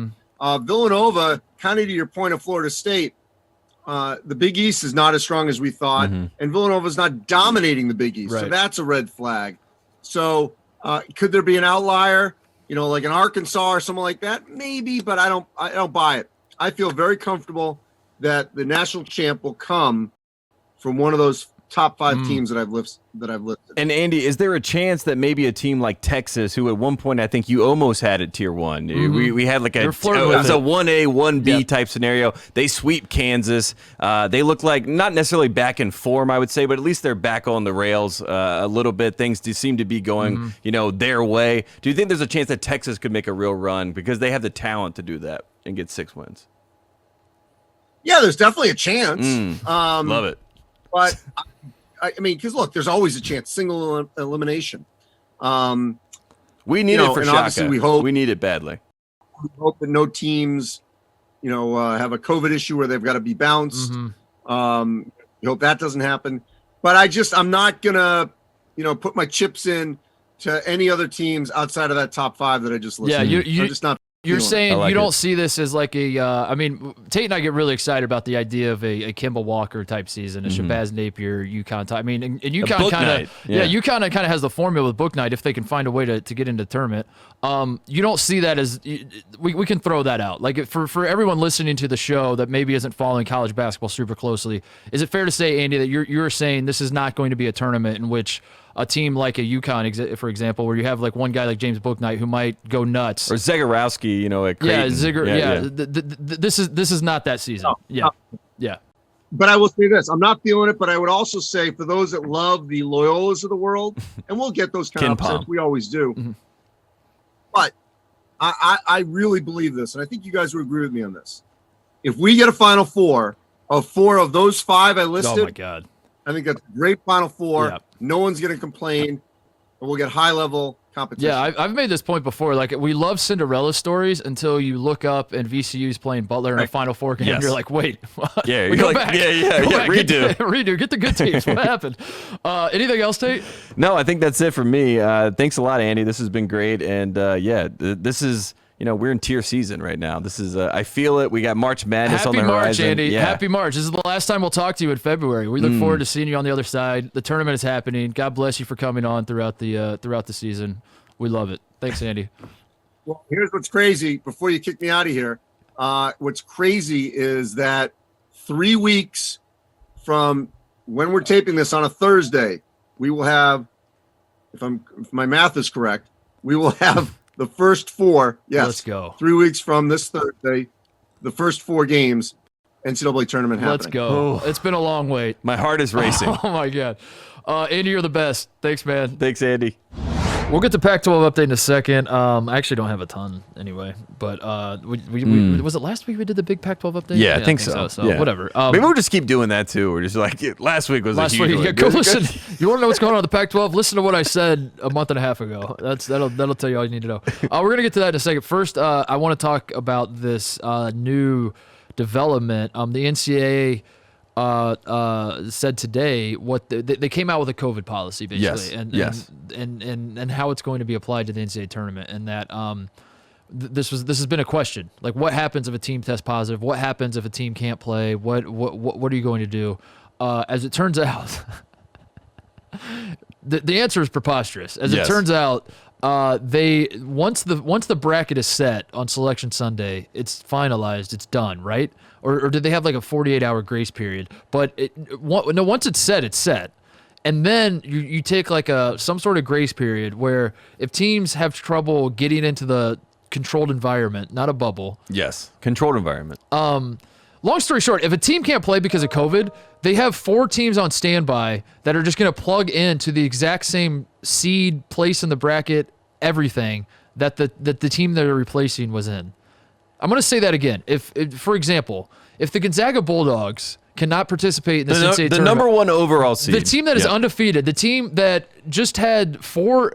Villanova, kind of to your point of Florida State, the Big East is not as strong as we thought, and Villanova is not dominating the Big East. Right. So that's a red flag. So could there be an outlier, like an Arkansas or something like that? Maybe, but I don't buy it. I feel very comfortable that the national champ will come from one of those top 5 teams that I've listed. And Andy, is there a chance that maybe a team like Texas, who at one point I think you almost had at tier 1, we had like it was a 1A, 1B type scenario. They sweep Kansas. They look like not necessarily back in form, I would say, but at least they're back on the rails a little bit. Things seem to be going, their way. Do you think there's a chance that Texas could make a real run because they have the talent to do that and get 6 wins? Yeah, there's definitely a chance. Love it. But I mean, because look, there's always a chance. Single elimination. We need it for Shaka. Obviously we need it badly. We hope that no teams, have a COVID issue where they've got to be bounced. We hope that doesn't happen. But I'm not gonna, put my chips in to any other teams outside of that top 5 that I just listed. Yeah, I'm just not. You're saying you don't see this as like a I mean, Tate and I get really excited about the idea of a Kimball Walker type season, a Shabazz Napier UConn type. I mean, and UConn kind of UConn kind of has the formula with Book Night if they can find a way to get into the tournament. You don't see that as we can throw that out. Like for everyone listening to the show that maybe isn't following college basketball super closely, is it fair to say, Andy, that you're saying this is not going to be a tournament in which a team like a UConn, for example, where you have like one guy like James Bouknight who might go nuts, or Zagorowski, at Creighton. This is not that season. Yeah. But I will say this: I'm not feeling it. But I would also say for those that love the Loyolas of the world, and we'll get those kind of upsets, we always do. But I really believe this, and I think you guys would agree with me on this. If we get a Final Four of those 5 I listed, oh my God, I think that's a great Final Four. Yeah. No one's going to complain, and we'll get high-level competition. Yeah, I've made this point before. Like, we love Cinderella stories until you look up and VCU's playing Butler in a Final Four game. And you're like, wait. Yeah, you're like, back. Redo. Get the good teams. What happened? Anything else, Tate? No, I think that's it for me. Thanks a lot, Andy. This has been great. And, this is... we're in tier season right now. This is, I feel it. We got March Madness on the horizon. Happy March, Andy. Yeah. Happy March. This is the last time we'll talk to you in February. We look forward to seeing you on the other side. The tournament is happening. God bless you for coming on throughout the season. We love it. Thanks, Andy. Well, here's what's crazy. Before you kick me out of here, what's crazy is that 3 weeks from when we're taping this on a Thursday, we will have, if my math is correct, we will have the first 4, let's go. 3 weeks from this Thursday, the first 4 games, NCAA tournament happening. Let's go. It's been a long wait. My heart is racing. Oh, my God. Andy, you're the best. Thanks, man. Thanks, Andy. We'll get to Pac-12 update in a second. I actually don't have a ton anyway, but was it last week we did the big Pac-12 update? Yeah, I think so. So whatever. Maybe we'll just keep doing that too. We're just like, last week was a huge one. Go listen. You want to know what's going on in the Pac-12? Listen to what I said a month and a half ago. That'll tell you all you need to know. We're gonna get to that in a second. First, I want to talk about this new development. The NCAA said today they came out with a COVID policy basically, and how it's going to be applied to the NCAA tournament, and that this has been a question, like what happens if a team tests positive, what happens if a team can't play, what are you going to do? As it turns out, the answer is preposterous. As it turns out, once the bracket is set on Selection Sunday, it's finalized, it's done, right? Or did they have like a 48-hour grace period? But once it's set, it's set. And then you take like some sort of grace period where if teams have trouble getting into the controlled environment, not a bubble. Yes, controlled environment. Long story short, if a team can't play because of COVID, they have 4 teams on standby that are just going to plug into the exact same seed, place in the bracket, everything that the team they're replacing was in. I'm going to say that again. If for example, if the Gonzaga Bulldogs cannot participate in this NCAA tournament, the number 1 overall seed, the team that is undefeated, the team that just had four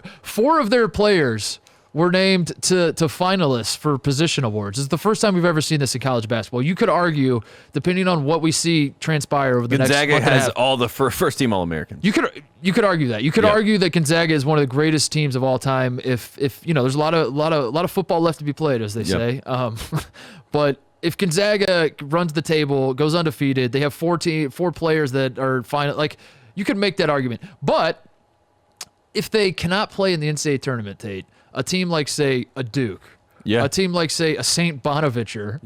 of their players were named to finalists for position awards. This is the first time we've ever seen this in college basketball. You could argue, depending on what we see transpire over the Gonzaga next month and a has half, all the first team All-Americans. You could argue that. You could argue that Gonzaga is one of the greatest teams of all time. If there's a lot of football left to be played, as they say. But if Gonzaga runs the table, goes undefeated, they have 4 players that are final. Like, you could make that argument. But if they cannot play in the NCAA tournament, Tate, a team like, say, a Duke, a team like, say, a St. Bonaventure,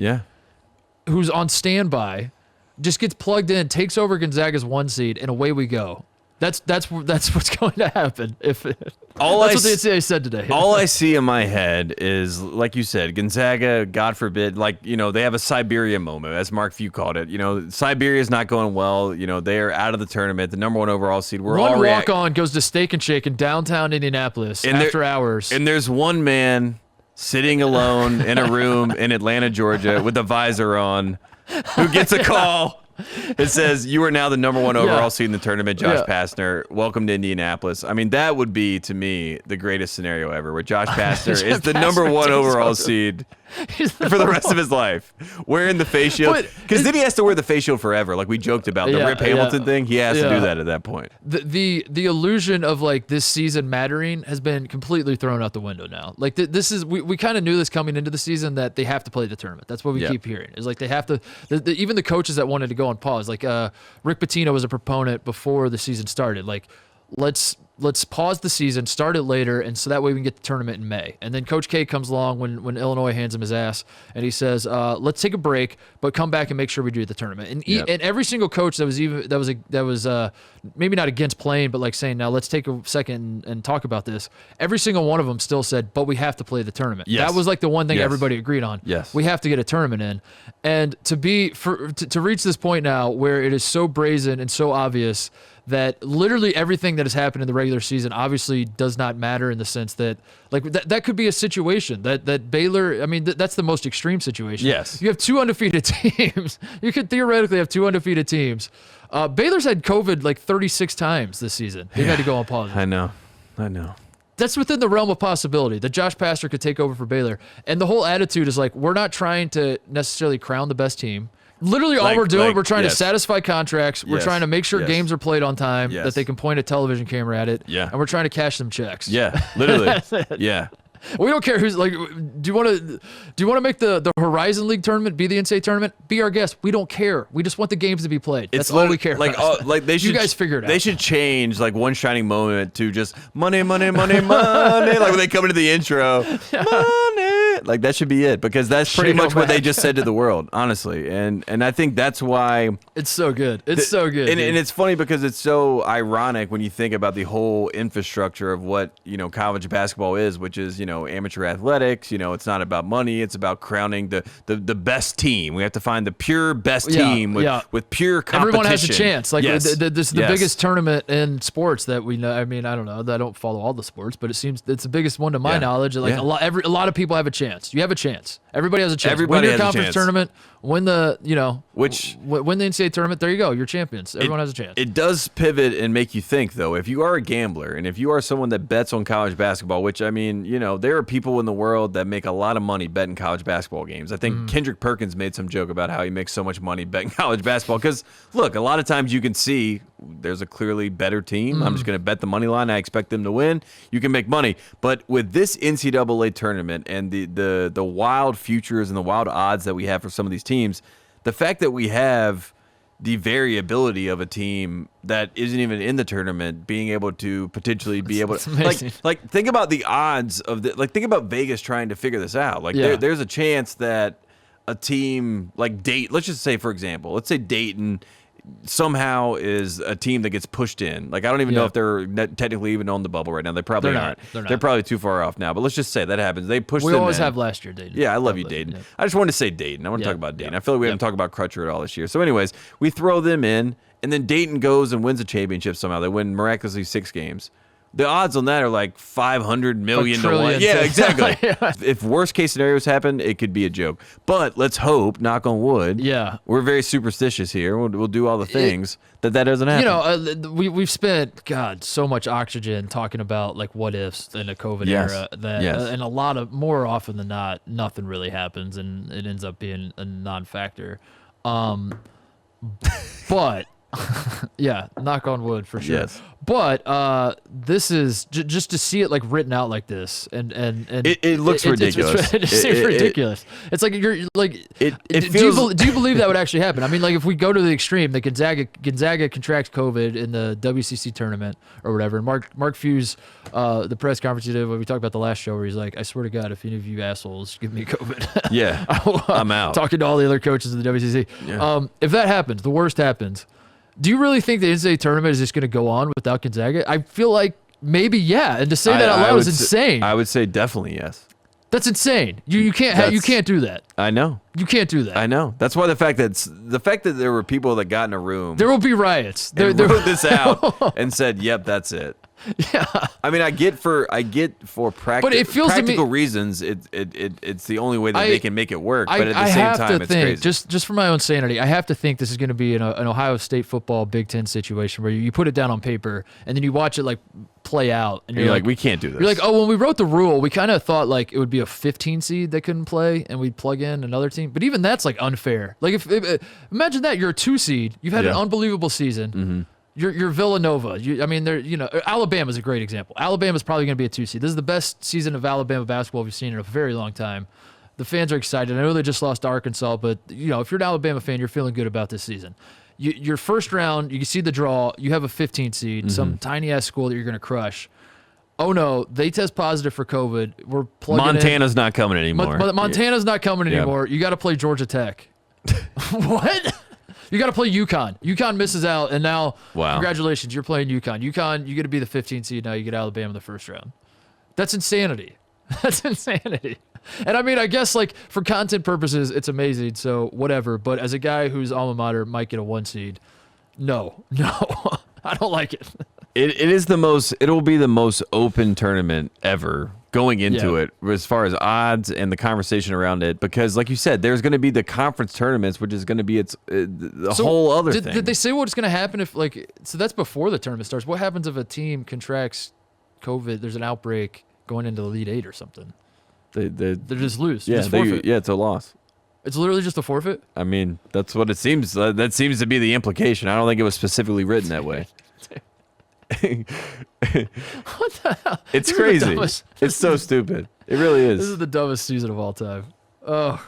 who's on standby, just gets plugged in, takes over Gonzaga's 1 seed, and away we go. That's what's going to happen. That's what the NCAA said today. All I see in my head is, like you said, Gonzaga, God forbid, they have a Siberia moment, as Mark Few called it. Siberia's not going well. They are out of the tournament, the number 1 overall seed. One walk-on goes to Steak and Shake in downtown Indianapolis after hours. And there's one man sitting alone in a room in Atlanta, Georgia, with a visor on, who gets a call. It says, you are now the number 1 overall seed in the tournament, Josh Pastner. Welcome to Indianapolis. I mean, that would be, to me, the greatest scenario ever, where Josh Pastner is the number 1 overall seed for the rest of his life, wearing the face shield. Because then he has to wear the face shield forever, like we joked about. The Rip Hamilton thing, he has to do that at that point. The illusion of, this season mattering has been completely thrown out the window now. This is, we kind of knew this coming into the season, that they have to play the tournament. That's what we keep hearing. Is they have to, even the coaches that wanted to go on pause, Rick Pitino was a proponent before the season started. Let's pause the season, start it later, and so that way we can get the tournament in May. And then Coach K comes along when Illinois hands him his ass, and he says, "Let's take a break, but come back and make sure we do the tournament." And every single coach that was maybe not against playing, but saying, "Now let's take a second and talk about this." Every single one of them still said, "But we have to play the tournament." Yes. That was the one thing everybody agreed on. Yes, we have to get a tournament in, and to reach this point now where it is so brazen and so obvious that literally everything that has happened in the regular season obviously does not matter, in the sense that that could be a situation that Baylor, that's the most extreme situation. Yes. You have 2 undefeated teams. You could theoretically have 2 undefeated teams. Baylor's had COVID 36 times this season. They've had to go on pause. I know. That's within the realm of possibility that Josh Pastner could take over for Baylor. And the whole attitude is we're not trying to necessarily crown the best team. Literally all we're doing, we're trying to satisfy contracts. We're trying to make sure games are played on time, that they can point a television camera at it. Yeah. And we're trying to cash some checks. Yeah, literally. Yeah. We don't care who's do you want to make the Horizon League tournament be the NCAA tournament? Be our guest. We don't care. We just want the games to be played. That's all we care about. They should, you guys figure it out. They should change one shining moment to just money, money, money, money. When they come into the intro, money. That should be it, because that's pretty much what they just said to the world, honestly. And I think that's why it's so good. It's so good. And it's funny because it's so ironic when you think about the whole infrastructure of what college basketball is, which is amateur athletics. It's not about money. It's about crowning the best team. We have to find the pure best team with pure competition. Everyone has a chance. This is the Yes. biggest tournament in sports that we know. I don't know. I don't follow all the sports, but it seems it's the biggest one to my knowledge. A lot of people have a chance. You have a chance. Everybody has a chance. Everybody win has your a conference chance. tournament. Win the win the NCAA tournament. There you go. You're champions. Everyone has a chance. It does pivot and make you think, though. If you are a gambler and if you are someone that bets on college basketball, which there are people in the world that make a lot of money betting college basketball games. I think Kendrick Perkins made some joke about how he makes so much money betting college basketball because, look, a lot of times you can see there's a clearly better team. I'm just going to bet the money line. I expect them to win. You can make money. But with this NCAA tournament and the wild futures and the wild odds that we have for some of these teams, the fact that we have the variability of a team that isn't even in the tournament being able to potentially be able to think about the odds of think about Vegas trying to figure this out. There's a chance that a team like Dayton, let's just say, for example, let's say Dayton somehow is a team that gets pushed in. I don't even know if they're technically even on the bubble right now. They probably aren't. They're probably too far off now. But let's just say that happens. They push them in. We always have last year, Dayton. Yeah, I love you, Dayton. Yeah. I just wanted to say Dayton. I want to talk about Dayton. I feel like we haven't talked about Crutcher at all this year. So anyways, we throw them in, and then Dayton goes and wins a championship somehow. They win miraculously 6 games. The odds on that are 500 million to 1. Yeah, exactly. If worst case scenarios happen, it could be a joke. But let's hope, knock on wood. Yeah, we're very superstitious here. We'll do all the things that doesn't happen. We've spent so much oxygen talking about what ifs in a COVID era that, and a lot of more often than not, nothing really happens, and it ends up being a non-factor. But Yeah, knock on wood for sure. Yes. But this is just to see it like written out like this, and it looks ridiculous. It's ridiculous. It's like you're like. It feels. Do you believe that would actually happen? I mean, like if we go to the extreme, the Gonzaga contracts COVID in the WCC tournament or whatever. And Mark Few's the press conference he did when we talked about the last show, where he's like, "I swear to God, if any of you assholes give me COVID, Yeah, I'm out." Talking to all the other coaches of the WCC. Yeah. If that happens, the worst happens. Do you really think the NCAA tournament is just going to go on without Gonzaga? I feel like maybe, yeah. And to say that out loud is insane. I would say definitely yes. That's insane. You can't you can't do that. I know. You can't do that. I know. That's why the fact that there were people that got in a room, there will be riots. There wrote this out and said, "Yep, that's it." Yeah. I mean, I get for but it feels practical to me, reasons. It's the only way that they can make it work. But at the same time, it's crazy. Just for my own sanity, I have to think this is going to be an Ohio State football Big Ten situation where you put it down on paper and then you watch it like play out, and you're like, we can't do this. You're like, oh, when we wrote the rule, we kind of thought like it would be a 15 seed that couldn't play, and we'd plug in another team. But even that's like unfair. Like if imagine that you're a 2 seed, you've had an unbelievable season. Mm-hmm. You're Villanova. Alabama's a great example. Alabama's probably going to be a 2 seed. This is the best season of Alabama basketball we've seen in a very long time. The fans are excited. I know they just lost to Arkansas, but if you're an Alabama fan, you're feeling good about this season. Your first round, you can see the draw. You have a 15 seed, some tiny ass school that you're going to crush. Oh no, they test positive for COVID. We're plugging Montana's not coming anymore. Montana's not coming anymore. You got to play Georgia Tech. What? You got to play UConn. UConn misses out, and now, congratulations, you're playing UConn. UConn, you get to be the 15 seed now. You get Alabama in the first round. That's insanity. That's insanity. And I mean, I guess like for content purposes, it's amazing. So whatever. But as a guy whose alma mater might get a 1 seed, no, I don't like it. It will be the most open tournament ever going into it as far as odds and the conversation around it, because like you said, there's going to be the conference tournaments, which is going to be whole other thing. Did they say what's going to happen if so that's before the tournament starts? What happens if a team contracts COVID, there's an outbreak going into the Elite 8 or something? They just lose. Yeah, just forfeit. It's a loss. It's literally just a forfeit? I mean, that's what it seems. That seems to be the implication. I don't think it was specifically written that way. What the hell? It's crazy. It's so stupid. It really is. This is the dumbest season of all time. Oh.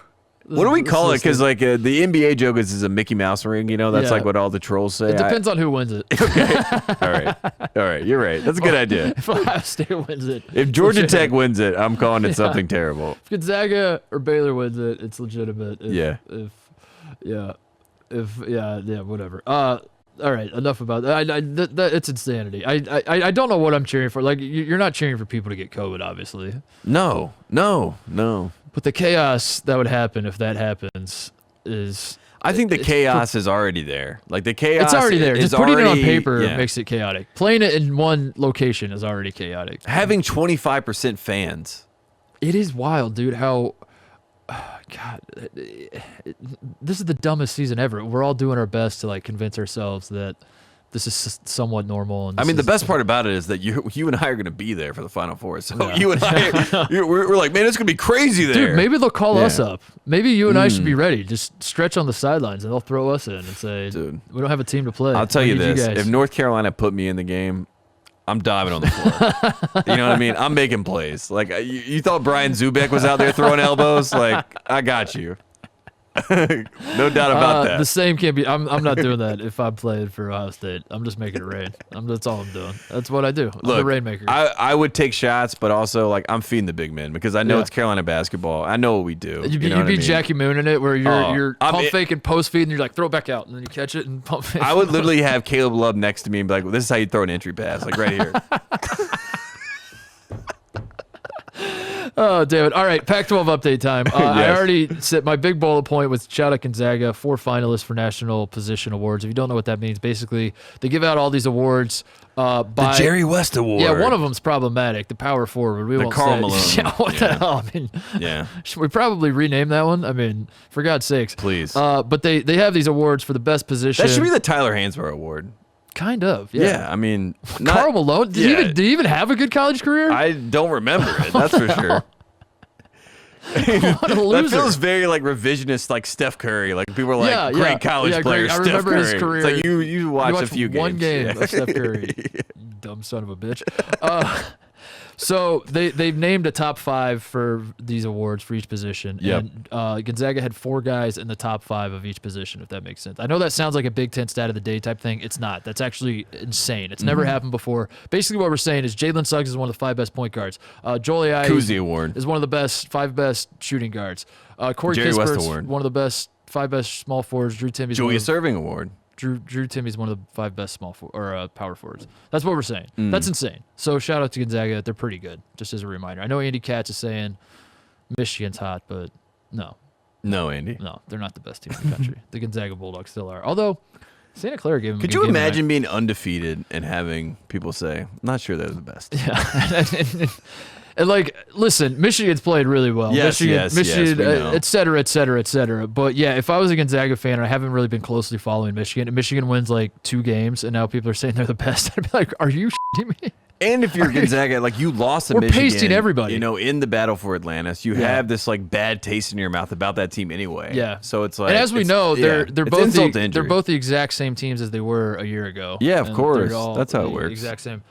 What do we call it? Because like the NBA joke is a Mickey Mouse ring. That's like what all the trolls say. It depends on who wins it. Okay. All right. You're right. That's a good idea. If Ohio State wins it. If Georgia Tech wins it, I'm calling it something terrible. If Gonzaga or Baylor wins it, it's legitimate. Whatever. All right, enough about that. It's insanity. I don't know what I'm cheering for. Like, you're not cheering for people to get COVID, obviously. No. But the chaos that would happen if that happens is... I think the chaos is already there. Like, the chaos it's already there. Just putting it on paper yeah. makes it chaotic. Playing it in one location is already chaotic. Having 25% fans. It is wild, dude, how... God, this is the dumbest season ever. We're all doing our best to like convince ourselves that this is somewhat normal. And I mean, the best part about it is that you and I are going to be there for the Final Four. So you and I, we're like, man, it's going to be crazy there. Dude, maybe they'll call us up. Maybe you and I should be ready. Just stretch on the sidelines, and they'll throw us in and say, "Dude, we don't have a team to play." I'll tell you this: if North Carolina put me in the game, I'm diving on the floor. You know what I mean? I'm making plays. Like, you thought Brian Zubek was out there throwing elbows? Like, I got you. No doubt about that. The same can't be. I'm not doing that if I'm playing for Ohio State. I'm just making it rain. That's all I'm doing. That's what I do. I'm the rainmaker. I would take shots, but also like I'm feeding the big men because I know it's Carolina basketball. I know what we do. You'd be Jackie Moon in it, where you're pump faking, post feed, and you're like throw it back out, and then you catch it and pump fake. I would literally have Caleb Love next to me and be like, well, "This is how you throw an entry pass, like right here." Oh, damn it. All right, Pac-12 update time. Yes. I already said my big bullet point was shout out Gonzaga, 4 finalists for National Position Awards. If you don't know what that means, basically they give out all these awards by the Jerry West Award. Yeah, one of them's problematic, the power forward. We won't Karl say. Malone. Yeah, what the hell? I mean, should we probably rename that one? I mean, for God's sakes. Please. But they have these awards for the best position. That should be the Tyler Hansbrough Award. Kind of, yeah. Yeah, I mean, Karl Malone. Did he even have a good college career? I don't remember it. That's for sure. That feels very like revisionist, like Steph Curry. Like people are like great college player, I Steph remember Curry. his career. It's like you watch a few games. One game of Steph Curry. You dumb son of a bitch. So they've named a top 5 for these awards for each position. Yep. And Gonzaga had 4 guys in the top 5 of each position, if that makes sense. I know that sounds like a Big Ten stat of the day type thing. It's not. That's actually insane. It's never happened before. Basically what we're saying is Jalen Suggs is one of the 5 best point guards. Joel Ayayi Award is one of the 5 best shooting guards. Corey Jerry West Kispert's Award. one of the 5 best small forwards. Drew Timmy's Julius Serving Award. Drew Timmy's one of the 5 best power forwards. That's what we're saying. That's insane. So shout out to Gonzaga. They're pretty good, just as a reminder. I know Andy Katz is saying Michigan's hot, but no. No, Andy. No, they're not the best team in the country. The Gonzaga Bulldogs still are. Although Santa Clara gave them Could a you good game imagine tonight. being undefeated and having people say, I'm not sure they're the best? Yeah. And like, listen, Michigan's played really well. Yes, Michigan, we know. et cetera, et cetera, et cetera. But yeah, if I was a Gonzaga fan and I haven't really been closely following Michigan, and Michigan wins like 2 games, and now people are saying they're the best, I'd be like, are you shitting me? And if you're Gonzaga, like you lost to We're Michigan, pasting everybody. you know, in the battle for Atlantis, you have this like bad taste in your mouth about that team anyway. Yeah. So it's like, And as we know, they're it's both insult to they're injury. both the exact same teams as they were a year ago. Yeah, of And course. they're all That's how it the works. Exact same.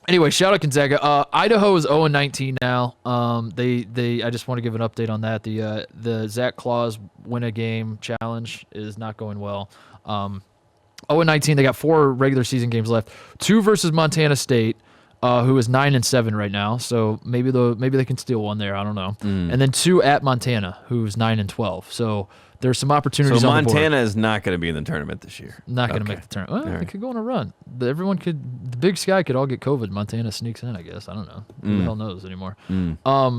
Anyway, shout out Gonzaga. Idaho is 0-19 now. I just want to give an update on that. The Zach Claus win a game challenge is not going well. 0-19. They got 4 regular season games left. 2 versus Montana State, who is 9-7 right now. So maybe they can steal one there. I don't know. And then 2 at Montana, who's 9-12. So there's some opportunities. So on the board. Montana is not going to be in the tournament this year. Not going to make the tournament. Well, they could go on a run. The Big Sky could all get COVID. Montana sneaks in, I guess. I don't know. Who the hell knows anymore?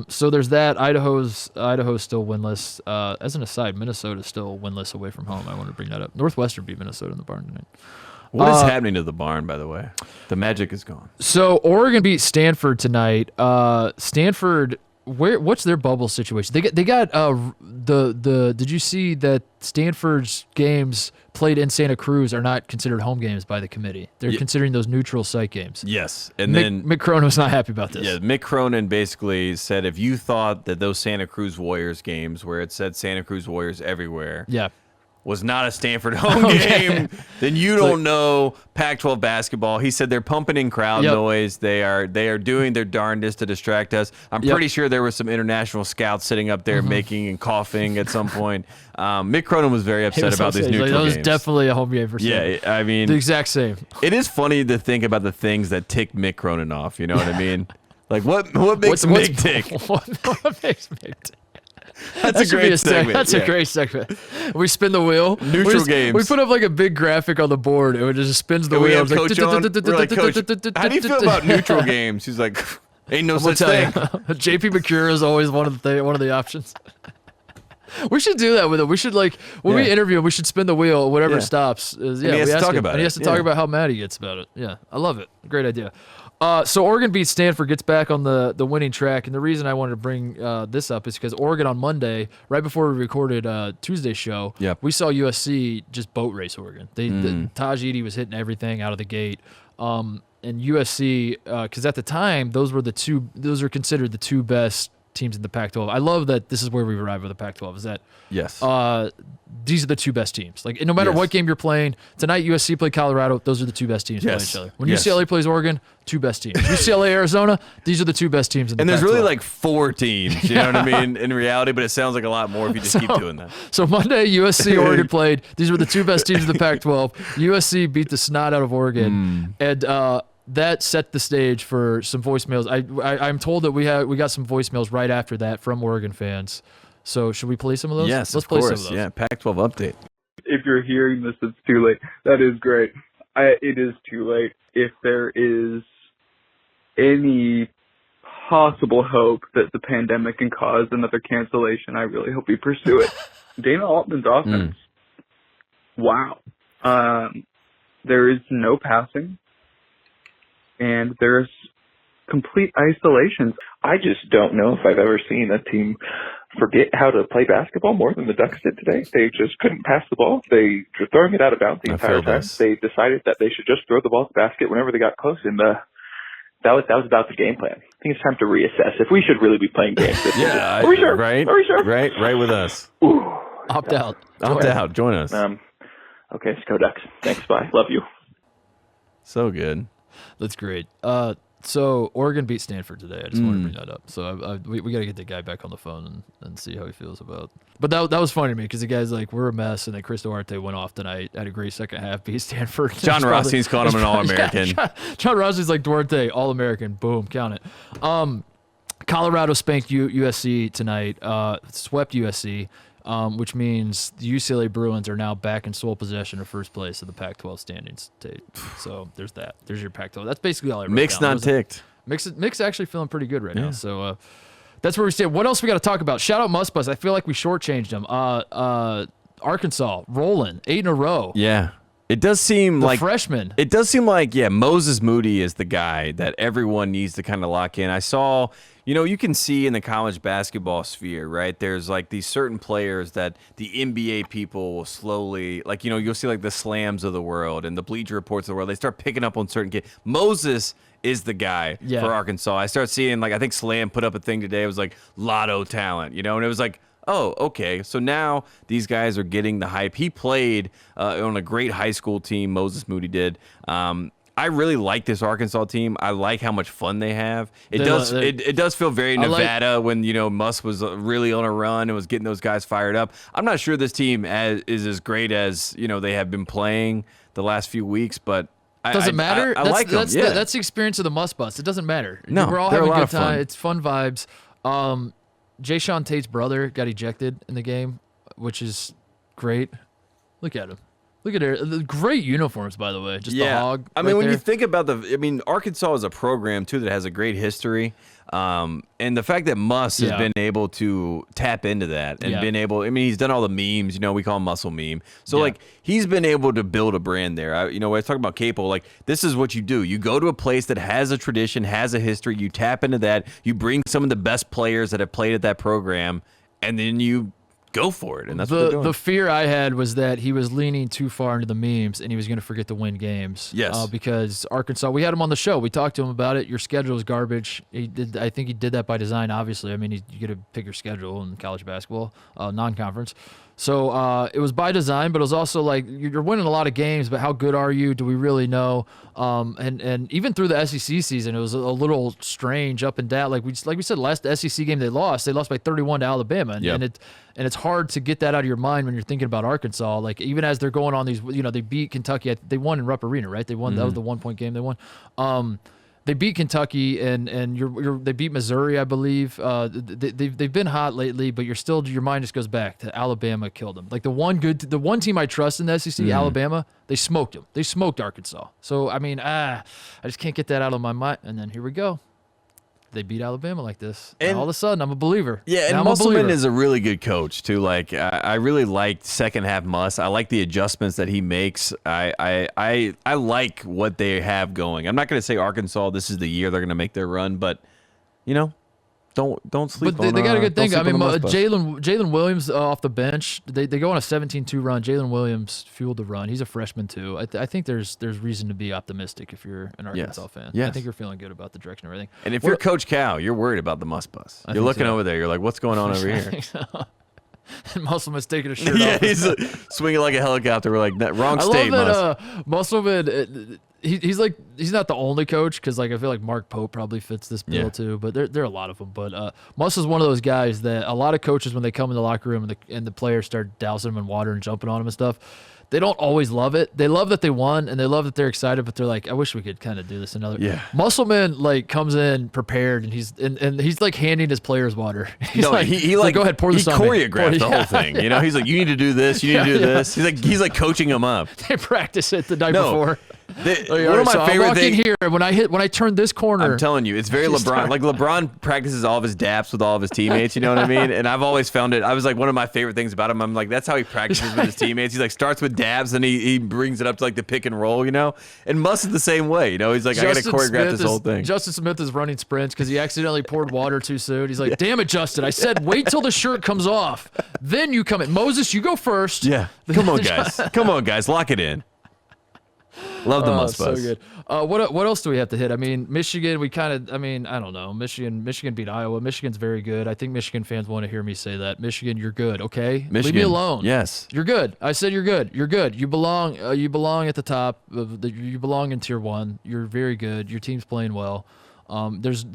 So there's that. Idaho's still winless. As an aside, Minnesota's still winless away from home. I want to bring that up. Northwestern beat Minnesota in the barn tonight. What is happening to the barn, by the way? The magic is gone. So Oregon beat Stanford tonight. Stanford. What's their bubble situation? They got did you see that Stanford's games played in Santa Cruz are not considered home games by the committee? They're considering those neutral site games. Yes. And then Mick Cronin's not happy about this. Yeah, Mick Cronin basically said if you thought that those Santa Cruz Warriors games where it said Santa Cruz Warriors everywhere was not a Stanford home game, then you don't know Pac-12 basketball. He said they're pumping in crowd noise. They are doing their darndest to distract us. I'm pretty sure there were some international scouts sitting up there making and coughing at some point. Mick Cronin was very upset about these neutral games. games. That was definitely a home game for Stanford. Yeah, I mean, the exact same. It is funny to think about the things that tick Mick Cronin off. You know what I mean? Like what makes Mick tick? What makes Mick tick? That's a great segment. That's a great segment. We spin the wheel. Neutral games. We put up like a big graphic on the board. It just spins the we wheel. have Coach on. We're like, Coach, how do you feel about neutral games? He's like, ain't no such thing. JP McCure is always one of the options. We should do that with him. We should when we interview him, we should spin the wheel. Whatever stops. And he has to talk about it. And he has to talk about how mad he gets about it. Yeah, I love it. Great idea. So Oregon beats Stanford, gets back on the winning track, and the reason I wanted to bring this up is because Oregon on Monday, right before we recorded Tuesday's show, we saw USC just boat race Oregon. Taj Edey was hitting everything out of the gate, and USC because at the time those are considered the 2 best teams in the Pac-12. I love that this is where we arrive with the Pac-12. Is that these are the 2 best teams. Like no matter what game you're playing tonight, USC played Colorado. Those are the 2 best teams playing each other. When UCLA plays Oregon, 2 best teams. UCLA Arizona, these are the 2 best teams in the And there's Pac-12. really like 4 teams. You know what I mean? In reality, but it sounds like a lot more if you just keep doing that. So Monday, USC Oregon played. These were the 2 best teams in the Pac-12. USC beat the snot out of Oregon, and that set the stage for some voicemails. I'm told that we got some voicemails right after that from Oregon fans. So should we play some of those? Yes, Let's of play course. some of those. Yeah, Pac-12 update. If you're hearing this, it's too late. That is great. It is too late. If there is any possible hope that the pandemic can cause another cancellation, I really hope we pursue it. Dana Altman's offense. Wow. There is no passing, and there's complete isolation. I just don't know if I've ever seen a team forget how to play basketball more than the Ducks did today. They just couldn't pass the ball. They were throwing it out of bounds the entire time. They decided that they should just throw the ball at the basket whenever they got close, and that was about the game plan. I think it's time to reassess if we should really be playing games. Yeah, are we sure? Right? Are we sure? Right with us. Ooh, Opt out. Opt out. Join us. Okay, Go Ducks. Thanks. Bye. Love you. So good. That's great. So Oregon beat Stanford today. I just want to bring that up. So we got to get the guy back on the phone and see how he feels about. But that was funny to me because the guy's like, we're a mess, and then Chris Duarte went off tonight, had a great second half, beat Stanford. John Rothstein's calling him an All-American. Yeah, John Rothstein's like, Duarte, All-American. Boom, count it. Colorado spanked USC tonight, swept USC. Which means the UCLA Bruins are now back in sole possession of first place of the Pac-12 standings. So there's that. There's your Pac-12. That's basically all I wrote Mick's down. not ticked. Mick's actually feeling pretty good right now. So that's where we stand. What else we got to talk about? Shout out Muss Bus. I feel like we shortchanged them. Arkansas rolling 8 in a row. Yeah. It does seem like freshman. It does seem like Moses Moody is the guy that everyone needs to kind of lock in. I saw, you can see in the college basketball sphere, right? There's like these certain players that the NBA people will slowly, like, you'll see like the Slams of the world and the Bleacher Reports of the world. They start picking up on certain kids. Moses is the guy for Arkansas. I start seeing, like, I think Slam put up a thing today. It was like lotto talent, and it was like, oh, okay. So now these guys are getting the hype. He played on a great high school team. Moses Moody did. I really like this Arkansas team. I like how much fun they have. It does feel very Nevada when Muss was really on a run and was getting those guys fired up. I'm not sure this team is as great as they have been playing the last few weeks, but doesn't matter. I like them. That's the experience of the Muss Bus. It doesn't matter. No, we're all they're having a a lot good of fun. time. It's fun vibes. Jayshawn Tate's brother got ejected in the game, which is great. Look at him. Look at it. The great uniforms, by the way. Just the hog. I mean, when you think about Arkansas is a program, too, that has a great history. And the fact that Muss has been able to tap into that and been able, he's done all the memes, we call him Muscle Meme. So, like, he's been able to build a brand there. When I was talking about Capel, like, this is what you do. You go to a place that has a tradition, has a history, you tap into that, you bring some of the best players that have played at that program, and then you go for it, and that's what they're doing. The fear I had was that he was leaning too far into the memes and he was going to forget to win games. Yes. Because Arkansas, we had him on the show. We talked to him about it. Your schedule is garbage. I think he did that by design, obviously. You get to pick your schedule in college basketball, non-conference. So it was by design, but it was also like you're winning a lot of games, but how good are you? Do we really know? And even through the SEC season, it was a little strange up and down. Like we said, last SEC game they lost by 31 to Alabama, and it's hard to get that out of your mind when you're thinking about Arkansas. Like even as they're going on these, they beat Kentucky. They won in Rupp Arena, right? They won. That was the 1-point game they won. They beat Kentucky and they beat Missouri, I believe. They've been hot lately, but your mind just goes back to Alabama killed them. Like the one team I trust in the SEC, Alabama, they smoked them. They smoked Arkansas. So I just can't get that out of my mind. And then here we go. They beat Alabama like this, and all of a sudden I'm a believer. Yeah, and Musselman is a really good coach too. Like I really liked second half Muss. I like the adjustments that he makes. I like what they have going. I'm not going to say Arkansas, this is the year they're going to make their run, but don't sleep. But they got a good thing. Jalen Jalen Williams off the bench. They go on a 17-2 run. Jalen Williams fueled the run. He's a freshman too. I think there's reason to be optimistic if you're an Arkansas fan. Yes. I think you're feeling good about the direction of everything. And if you're Coach Cal, you're worried about the Muss Bus. You're looking over there. You're like, what's going on over here? And Musselman's taking a shirt off. Yeah, he's swinging like a helicopter. We're like, wrong state, I love that Musselman. He's not the only coach because I feel like Mark Pope probably fits this bill too, but there are a lot of them. But Muss is one of those guys that a lot of coaches, when they come in the locker room and the players start dousing him in water and jumping on him and stuff, they don't always love it. They love that they won and they love that they're excited, but they're like, I wish we could kind of do this another. Yeah. Musselman comes in prepared and he's handing his players water. He's go ahead, pour this on me. He choreographed the whole thing. He's like, you need to do this. You need to do this. He's like coaching them up. They practice it the night before. One of my favorite things here when I turn this corner. I'm telling you, it's very LeBron. Like LeBron practices all of his daps with all of his teammates. You know what I mean? And I've always found it. I was like, one of my favorite things about him. I'm like, that's how he practices with his teammates. He starts with dabs and he brings it up to the pick and roll. And Muss is the same way. He's like, I got to choreograph this whole thing. Justin Smith is running sprints because he accidentally poured water too soon. He's like, damn it, Justin! I said wait till the shirt comes off, then you come in. Moses, you go first. Yeah, come on, guys. Come on, guys, lock it in. Love the Muss So Bus. good. What else do we have to hit? I mean, Michigan. I don't know. Michigan beat Iowa. Michigan's very good. I think Michigan fans want to hear me say that. Michigan, you're good. Okay, Michigan, leave me alone. Yes, you're good. I said you're good. You're good. You belong. You belong at the top. You belong in Tier 1. You're very good. Your team's playing well. There's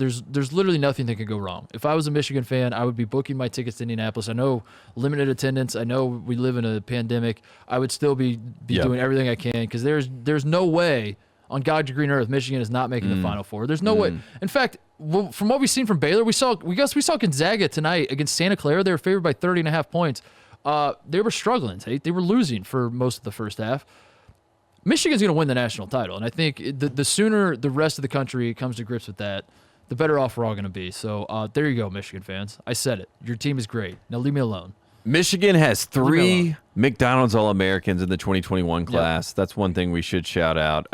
literally nothing that could go wrong. If I was a Michigan fan, I would be booking my tickets to Indianapolis. I know limited attendance. I know we live in a pandemic. I would still be doing everything I can because there's no way on God's green earth Michigan is not making the Final Four. There's no way. In fact, from what we've seen from Baylor, we saw Gonzaga tonight against Santa Clara. They were favored by 30.5 points. They were struggling. They were losing for most of the first half. Michigan's going to win the national title, and I think the sooner the rest of the country comes to grips with that, the better off we're all going to be. So there you go, Michigan fans. I said it. Your team is great. Now leave me alone. Michigan has 3 McDonald's All-Americans in the 2021 class. Yep. That's one thing we should shout out.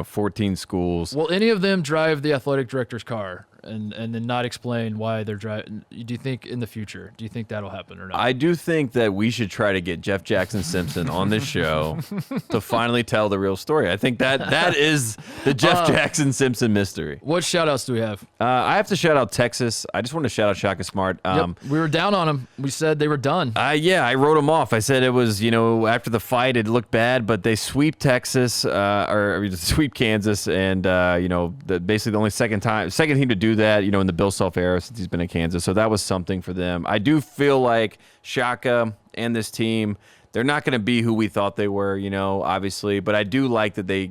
14 schools. Will any of them drive the athletic director's car and then not explain why they're driving? Do you think in the future, do you think that'll happen or not? I do think that we should try to get Jeff Jackson Simpson on this show to finally tell the real story. I think that is the Jeff Jackson Simpson mystery. What shout-outs do we have? I have to shout out Texas. I just want to shout out Shaka Smart. We were down on them. We said they were done. I wrote them off. I said it was, after the fight, it looked bad, but they sweep Texas, sweep Kansas, and, basically the only second team to do that, in the Bill Self era since he's been in Kansas. So that was something for them. I do feel like Shaka and this team, they're not going to be who we thought they were, obviously. But I do like that they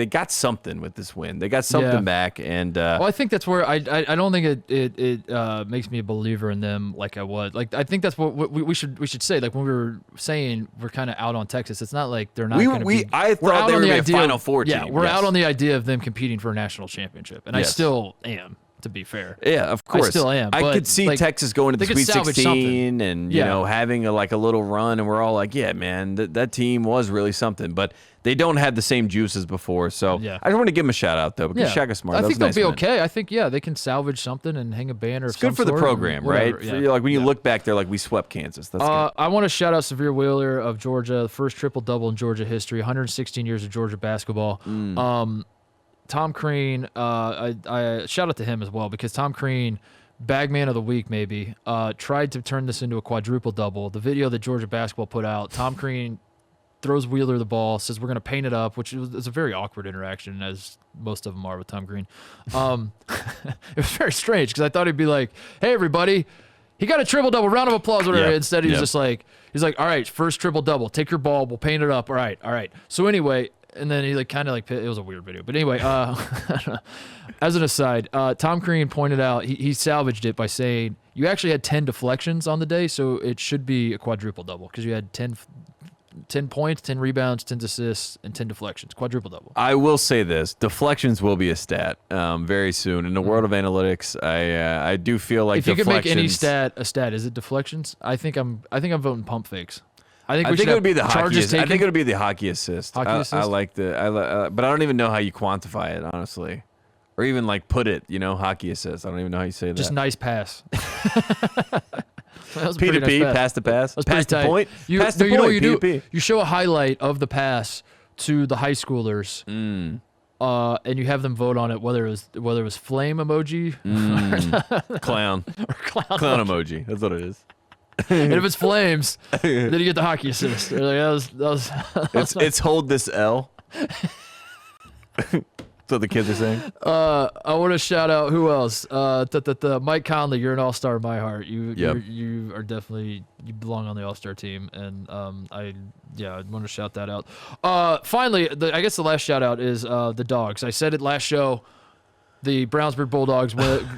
got something with this win. They got something back. And I think that's where I don't think it makes me a believer in them like I was. Like I think that's what we should say. Like when we were saying we're kind of out on Texas, it's not like they're not going to be. I thought they were going to be a Final Four team. Yeah, we're out on the idea of them competing for a national championship, and I still am. To be fair, yeah, of course, I still am. I could see Texas going to the Sweet 16 and having a little run, and we're all like, yeah, man, that team was really something, but they don't have the same juice as before. So I just want to give them a shout out though because Shaka Smart. I think they'll be okay. I think they can salvage something and hang a banner. It's good for the program, right? Yeah. When you look back, they're like, we swept Kansas. That's good. I want to shout out Severe Wheeler of Georgia, the first triple-double in Georgia history, 116 years of Georgia basketball. Tom Crean, I shout out to him as well because Tom Crean, Bagman of the Week maybe, tried to turn this into a quadruple-double. The video that Georgia basketball put out, Tom Crean throws Wheeler the ball, says we're going to paint it up, which is a very awkward interaction, as most of them are with Tom Crean. It was very strange because I thought he'd be like, hey, everybody, he got a triple-double, round of applause, whatever. Instead, he's just like, all right, first triple-double, take your ball, we'll paint it up. All right. So anyway, and then he it was a weird video. But anyway, as an aside, Tom Crean pointed out, he salvaged it by saying, you actually had 10 deflections on the day, so it should be a quadruple-double because you had 10 points, 10 rebounds, 10 assists, and 10 deflections. Quadruple-double. I will say this. Deflections will be a stat very soon. In the world of analytics, I do feel like if you could make any stat a stat, is it deflections? I think I'm voting pump fakes. I think it would be the hockey. I think it would be the hockey assist. I like but I don't even know how you quantify it, honestly, or even put it. Hockey assist. I don't even know how you say that. Just nice pass. P to P, pass to pass, pass to point. Pass to point. You do. You show a highlight of the pass to the high schoolers, and you have them vote on it, whether it was flame emoji, clown emoji. That's what it is. And if it's flames, then you get the hockey assist. It's hold this L. That's what the kids are saying. I want to shout out who else? Mike Conley, you're an all-star in my heart. You are definitely, you belong on the all-star team, and I want to shout that out. Finally, I guess the last shout out is the dogs. I said it last show. The Brownsburg Bulldogs,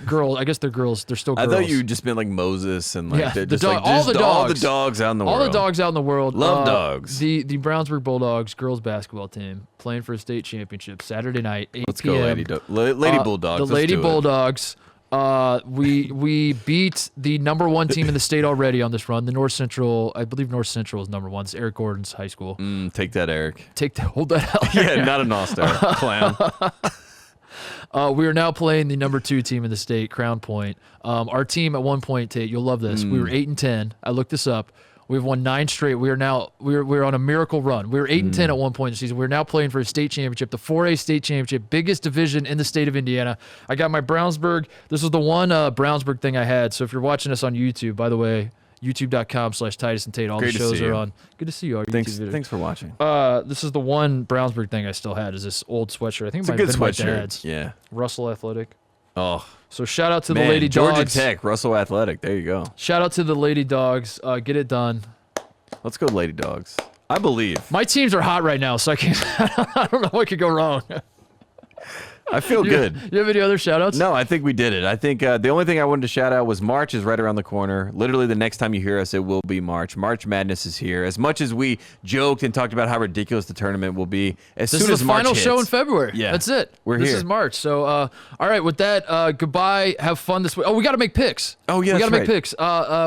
girls. I guess they're girls. They're still girls. I thought you just meant like Moses and all the dogs out in the world. All the dogs out in the world. Love dogs. The Brownsburg Bulldogs girls basketball team playing for a state championship Saturday night, 8 Let's p.m. go, Lady Bulldogs. The Lady Bulldogs. We beat the number one team in the state already on this run. The North Central, I believe North Central is number one. It's Eric Gordon's high school. Take that, Eric. Hold that out. Yeah, not an all-star. Clown. We are now playing the number 2 team in the state, Crown Point. Our team at one point, Tate, you'll love this. We were 8-10. I looked this up. We've won 9 straight. We're on a miracle run. We were 8-10 at one point in the season. We're now playing for a state championship, the 4A state championship, biggest division in the state of Indiana. I got my Brownsburg. This was the one Brownsburg thing I had. So if you're watching us on YouTube, by the way, youtube.com/Titus and Tate. All the shows are on. Good to see you. Thanks for watching. This is the one Brownsburg thing I still had. Is this old sweatshirt? I think It's it a might good have been my sweatshirt. dad's. Yeah. Russell Athletic. Oh, So shout out to man, the Lady Georgia Dogs. Tech, Russell Athletic. There you go. Shout out to the Lady Dogs. Get it done. Let's go, Lady Dogs. I believe. My teams are hot right now, so I can't. I don't know what could go wrong. I feel good. You have any other shout outs? No, I think we did it. I think the only thing I wanted to shout out was March is right around the corner. Literally, the next time you hear us, it will be March. March Madness is here. As much as we joked and talked about how ridiculous the tournament will be, as This soon is as the March final hits, show in February. Yeah, That's it. We're this here. is March. So, all right, with that, goodbye. Have fun this week. Oh, we got to make picks. Oh, yeah, we got to that's make right. picks.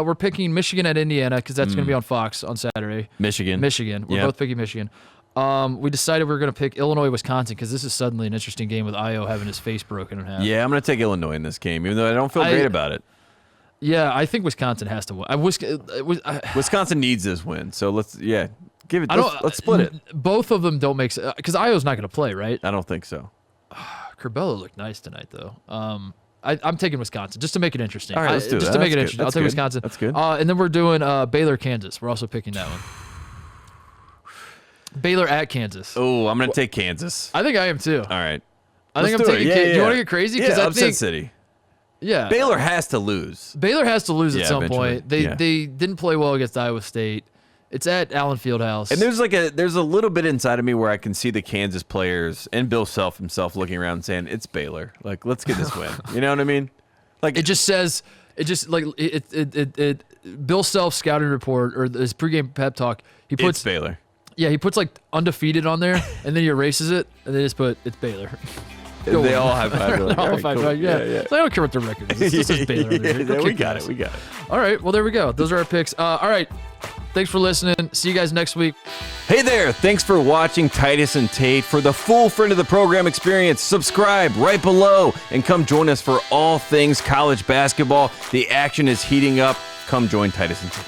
We're picking Michigan at Indiana because that's going to be on Fox on Saturday. Michigan. We're Yep. both picking Michigan. We decided we were going to pick Illinois, Wisconsin because this is suddenly an interesting game with Io having his face broken in half. Yeah, I'm going to take Illinois in this game, even though I don't feel great about it. Yeah, I think Wisconsin has to win. Wisconsin needs this win, so let's give it. Let's split it. Both of them don't make sense because Io's not going to play, right? I don't think so. Curbelo looked nice tonight, though. I'm taking Wisconsin just to make it interesting. All right, let's do just that. to make That's it good. interesting. I'll That's take good. Wisconsin. That's good. And then we're doing Baylor, Kansas. We're also picking that one. Baylor at Kansas. Oh, I'm going to take Kansas. I think I am too. All right. I think I'm Let's do taking it. Kansas. You want to get crazy? Yeah, I upset think city. yeah, Baylor has to lose. Baylor has to lose at Yeah, some eventually. point. They didn't play well against Iowa State. It's at Allen Fieldhouse. And there's a little bit inside of me where I can see the Kansas players and Bill Self himself looking around and saying, "It's Baylor. Like, let's get this win." You know what I mean? Like it just says Bill Self's scouting report or his pregame pep talk. He puts it's Baylor. Yeah, he puts like undefeated on there, and then he erases it, and they just put it's Baylor. They all have five. They're all high five, yeah. So I don't care what their record is. It's just Baylor. On there. Yeah, we got it. We got it. All right, well there we go. Those are our picks. All right, thanks for listening. See you guys next week. Hey there. Thanks for watching Titus and Tate. For the full friend of the program experience, subscribe right below and come join us for all things college basketball. The action is heating up. Come join Titus and Tate.